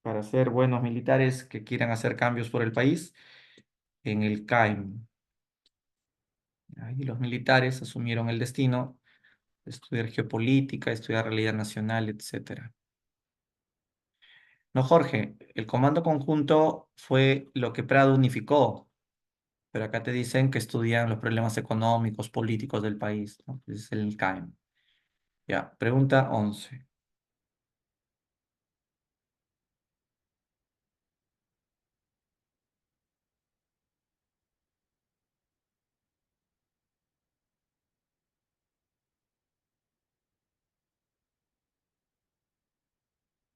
para ser buenos militares que quieran hacer cambios por el país? En el CAIM. Ahí los militares asumieron el destino de estudiar geopolítica, estudiar realidad nacional, etcétera. No, Jorge, el comando conjunto fue lo que Prado unificó, pero acá te dicen que estudian los problemas económicos, políticos del país, ¿no? Ese es el CAIM. Ya, pregunta 11.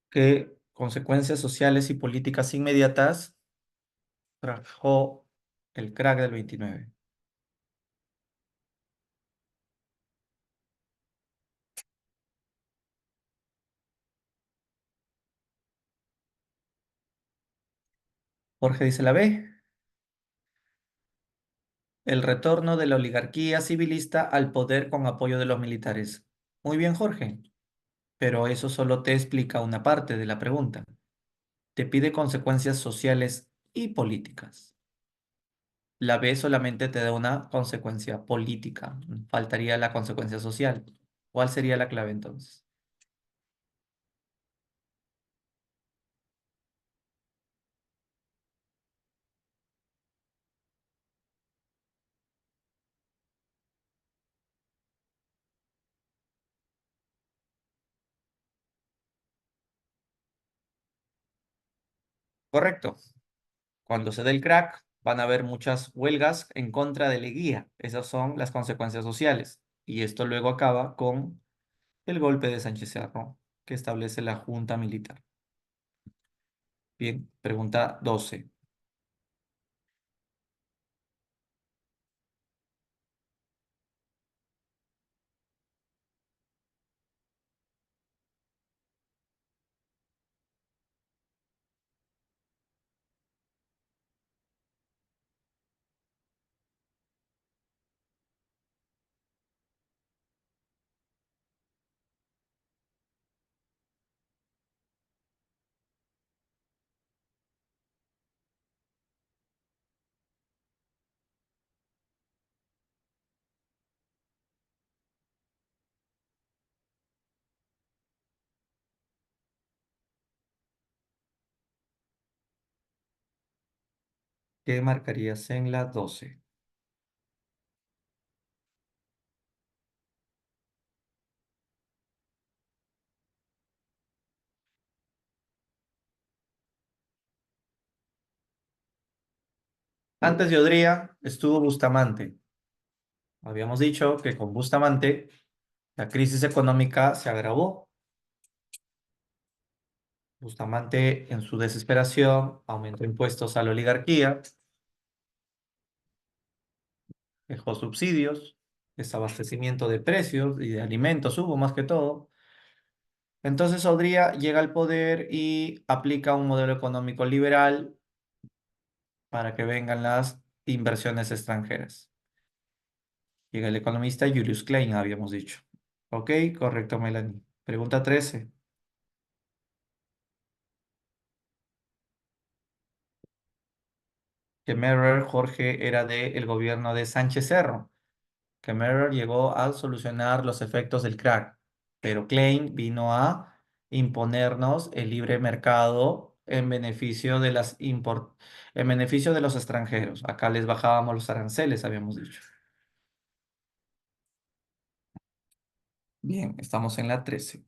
¿Qué consecuencias sociales y políticas inmediatas trajo el crack del 29? Jorge dice la B, el retorno de la oligarquía civilista al poder con apoyo de los militares. Muy bien, Jorge. pero eso solo te explica una parte de la pregunta. Te pide consecuencias sociales y políticas. La B solamente te da una consecuencia política. Faltaría la consecuencia social. ¿Cuál sería la clave entonces? Correcto. Cuando se dé el crack, van a haber muchas huelgas en contra de Leguía. Esas son las consecuencias sociales. Y esto luego acaba con el golpe de Sánchez Cerro, que establece la junta militar. Bien, pregunta 12. ¿Qué marcarías en la 12? Antes de Odría estuvo Bustamante. Habíamos dicho que con Bustamante la crisis económica se agravó. Bustamante, en su desesperación, aumentó impuestos a la oligarquía, dejó subsidios, desabastecimiento de precios y de alimentos hubo más que todo. Entonces Odría llega al poder y aplica un modelo económico liberal para que vengan las inversiones extranjeras. Llega el economista Julius Klein, habíamos dicho. Ok, correcto, Melanie. Pregunta 13. Kemmerer Jorge era del gobierno de Sánchez Cerro. Kemmerer llegó a solucionar los efectos del crack, pero Klein vino a imponernos el libre mercado en beneficio de en beneficio de los extranjeros. Acá les bajábamos los aranceles, habíamos dicho. Bien, estamos en la 13.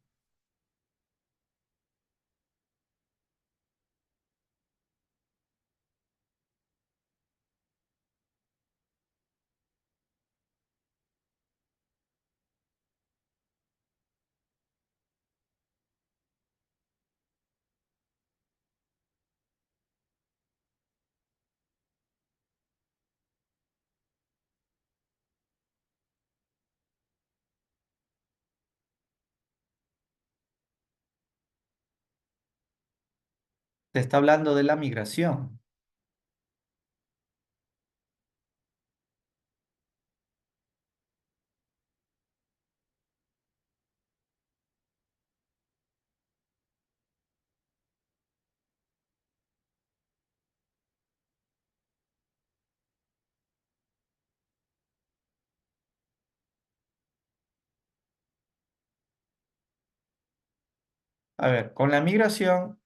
Te está hablando de la migración. A ver, con la migración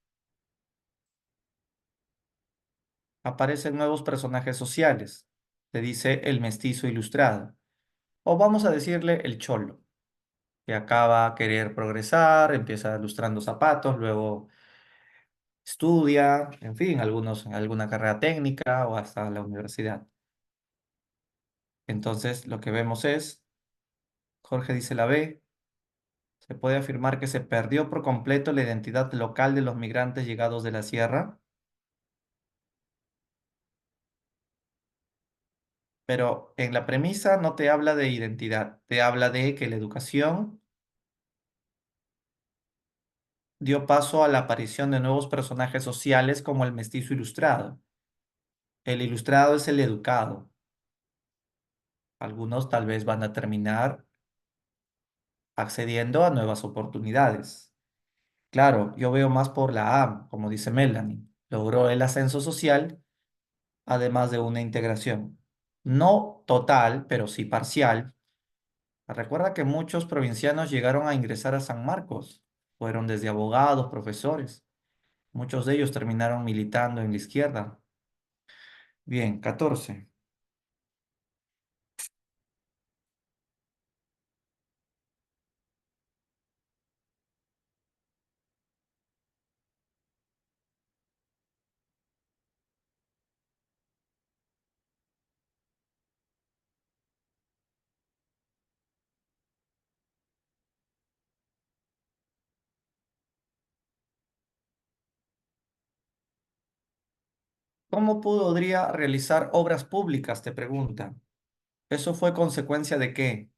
aparecen nuevos personajes sociales. Te dice el mestizo ilustrado. O vamos a decirle el cholo, que acaba a querer progresar, empieza lustrando zapatos, luego estudia, en fin, alguna carrera técnica o hasta la universidad. Entonces, lo que vemos es, Jorge dice la B, se puede afirmar que se perdió por completo la identidad local de los migrantes llegados de la sierra, pero en la premisa no te habla de identidad, te habla de que la educación dio paso a la aparición de nuevos personajes sociales como el mestizo ilustrado. El ilustrado es el educado. Algunos tal vez van a terminar accediendo a nuevas oportunidades. Claro, yo veo más por la A, como dice Melanie. Logró el ascenso social, además de una integración. No total, pero sí parcial. Recuerda que muchos provincianos llegaron a ingresar a San Marcos. Fueron desde abogados, profesores. Muchos de ellos terminaron militando en la izquierda. Bien, 14. ¿Cómo podría realizar obras públicas? Te pregunta. ¿Eso fue consecuencia de qué?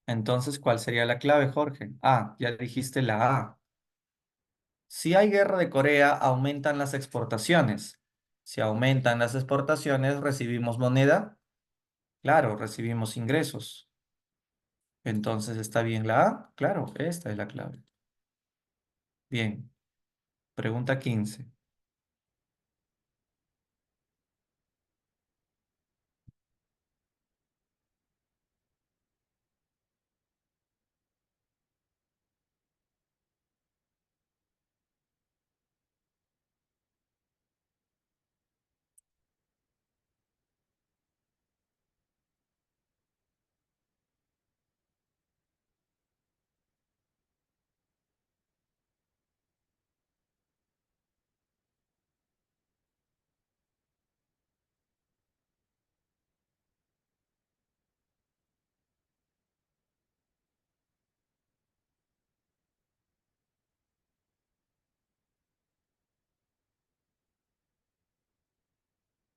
Entonces, ¿cuál sería la clave, Jorge? Ah, ya dijiste la A. Si hay guerra de Corea, aumentan las exportaciones. Si aumentan las exportaciones, recibimos moneda. Claro, recibimos ingresos. Entonces, ¿está bien la A? Claro, esta es la clave. Bien, pregunta 15.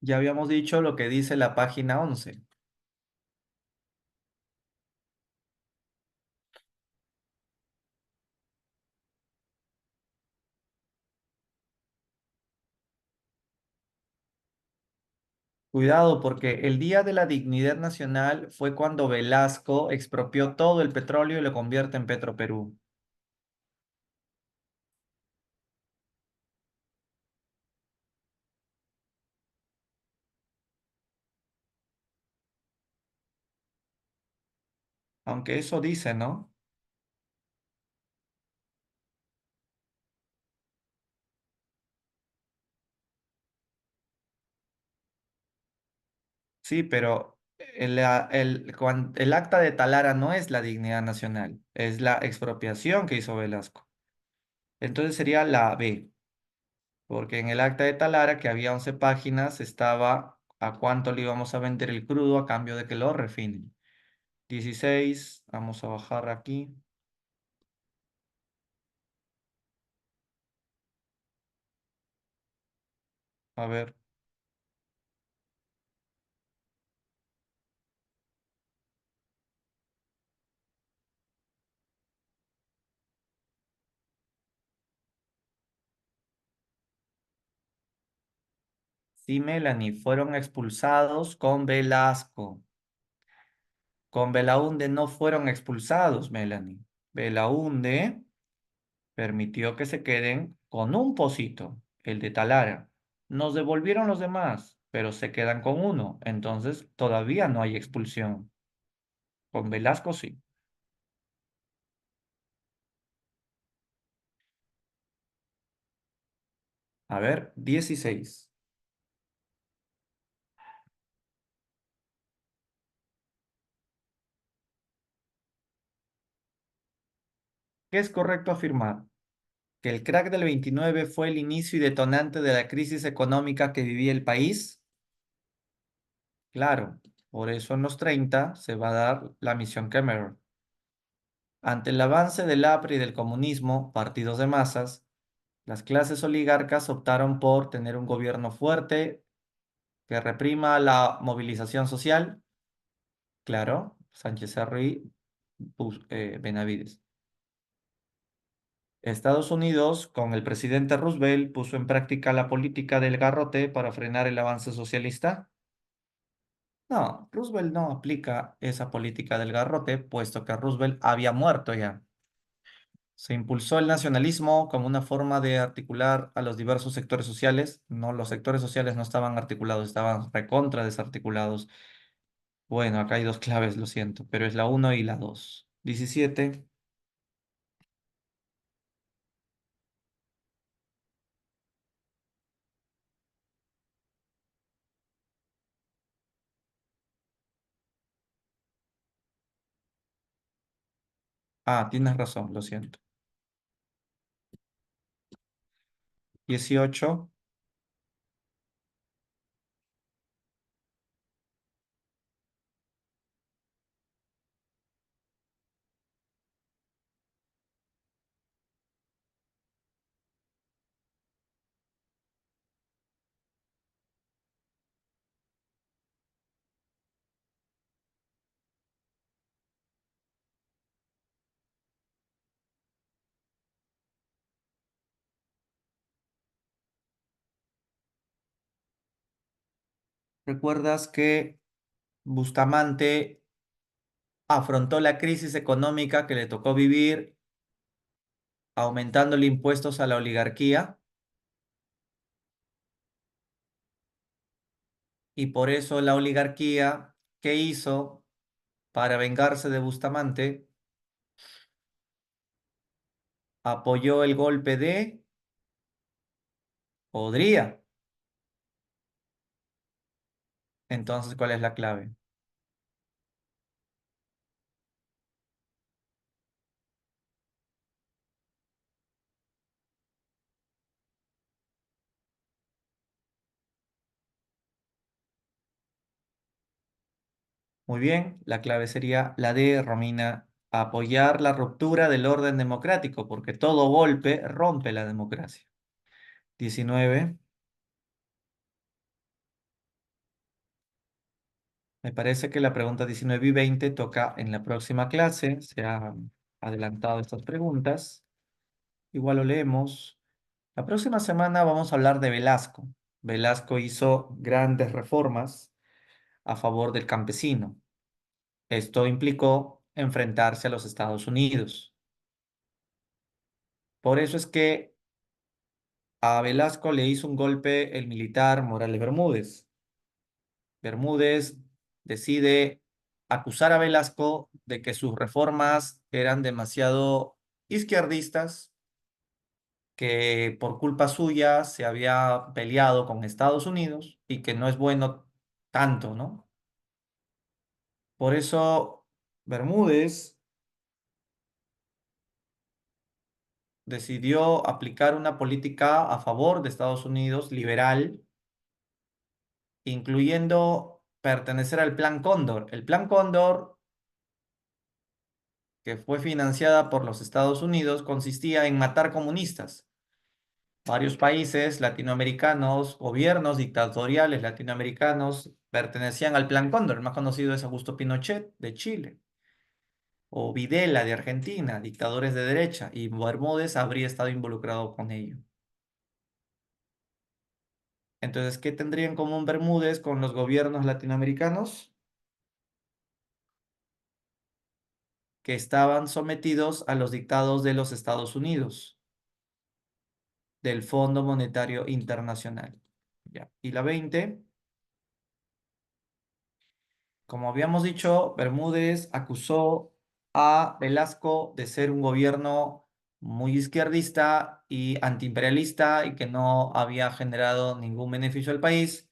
Ya habíamos dicho lo que dice la página 11. Cuidado, porque el Día de la Dignidad Nacional fue cuando Velasco expropió todo el petróleo y lo convierte en Petroperú. Aunque eso dice, ¿no? Sí, pero el acta de Talara no es la dignidad nacional, es la expropiación que hizo Velasco. Entonces sería la B, porque en el acta de Talara, que había 11 páginas, estaba a cuánto le íbamos a vender el crudo a cambio de que lo refinen. 16, vamos a bajar aquí. A ver, sí, Melanie, fueron expulsados con Velasco. Con Belaúnde no fueron expulsados, Melanie. Belaúnde permitió que se queden con un pocito, el de Talara. Nos devolvieron los demás, pero se quedan con uno. Entonces todavía no hay expulsión. Con Velasco sí. A ver, 16. ¿Qué es correcto afirmar? ¿Que el crack del 29 fue el inicio y detonante de la crisis económica que vivía el país? Claro, por eso en los 30 se va a dar la misión Cameron. Ante el avance del APRA y del comunismo, partidos de masas, las clases oligarcas optaron por tener un gobierno fuerte que reprima la movilización social. Claro, Sánchez Cerro y Benavides. Estados Unidos, con el presidente Roosevelt, puso en práctica la política del garrote para frenar el avance socialista. No, Roosevelt no aplica esa política del garrote, puesto que Roosevelt había muerto ya. Se impulsó el nacionalismo como una forma de articular a los diversos sectores sociales. No, los sectores sociales no estaban articulados, estaban recontra desarticulados. Bueno, acá hay dos claves, lo siento, pero es la uno y la 2. 17. Ah, tienes razón, lo siento. 18. ¿Recuerdas que Bustamante afrontó la crisis económica que le tocó vivir aumentándole impuestos a la oligarquía? Y por eso la oligarquía, ¿qué hizo para vengarse de Bustamante? Apoyó el golpe de Podría. Entonces, ¿cuál es la clave? Muy bien, la clave sería la de Romina, apoyar la ruptura del orden democrático, porque todo golpe rompe la democracia. 19. Me parece que la pregunta 19 y 20 toca en la próxima clase. Se han adelantado estas preguntas. Igual lo leemos. La próxima semana vamos a hablar de Velasco. Velasco hizo grandes reformas a favor del campesino. Esto implicó enfrentarse a los Estados Unidos. Por eso es que a Velasco le hizo un golpe el militar Morales Bermúdez. Bermúdez decide acusar a Velasco de que sus reformas eran demasiado izquierdistas, que por culpa suya se había peleado con Estados Unidos y que no es bueno tanto, ¿no? Por eso Bermúdez decidió aplicar una política a favor de Estados Unidos liberal, incluyendo pertenecer al Plan Cóndor. El Plan Cóndor, que fue financiada por los Estados Unidos, consistía en matar comunistas. Varios países latinoamericanos, gobiernos dictatoriales latinoamericanos, pertenecían al Plan Cóndor. El más conocido es Augusto Pinochet de Chile o Videla de Argentina, dictadores de derecha, y Bermúdez habría estado involucrado con ello. Entonces, ¿qué tendría en común Bermúdez con los gobiernos latinoamericanos? Que estaban sometidos a los dictados de los Estados Unidos, del Fondo Monetario Internacional. Ya. Y la 20, como habíamos dicho, Bermúdez acusó a Velasco de ser un gobierno muy izquierdista y antiimperialista y que no había generado ningún beneficio al país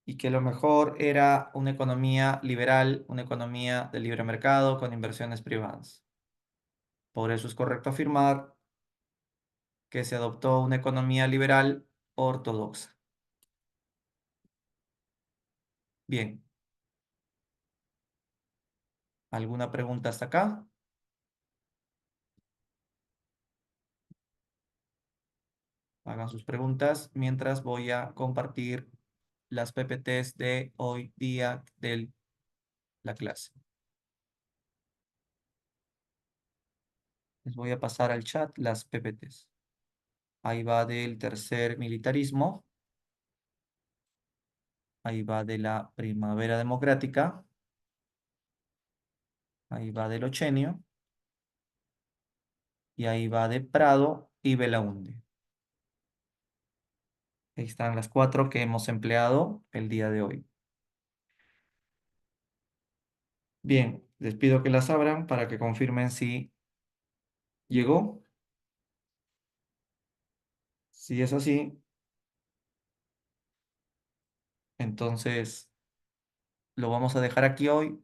y que lo mejor era una economía liberal, una economía de libre mercado con inversiones privadas. Por eso es correcto afirmar que se adoptó una economía liberal ortodoxa. Bien, ¿alguna pregunta hasta acá? Hagan sus preguntas mientras voy a compartir las PPTs de hoy día de la clase. Les voy a pasar al chat las PPTs. Ahí va del tercer militarismo. ahí va de la Primavera Democrática, ahí va del Ochenio, y ahí va de Prado y Belaúnde. Ahí están las cuatro que hemos empleado el día de hoy. Bien, les pido que las abran para que confirmen si llegó. Si es así, entonces lo vamos a dejar aquí hoy.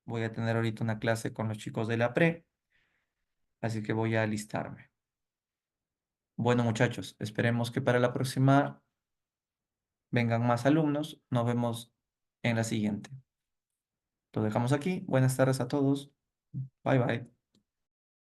Voy a tener ahorita una clase con los chicos de la pre, así que voy a alistarme. Bueno, muchachos, esperemos que para la próxima vengan más alumnos. Nos vemos en la siguiente. Lo dejamos aquí. Buenas tardes a todos. Bye bye.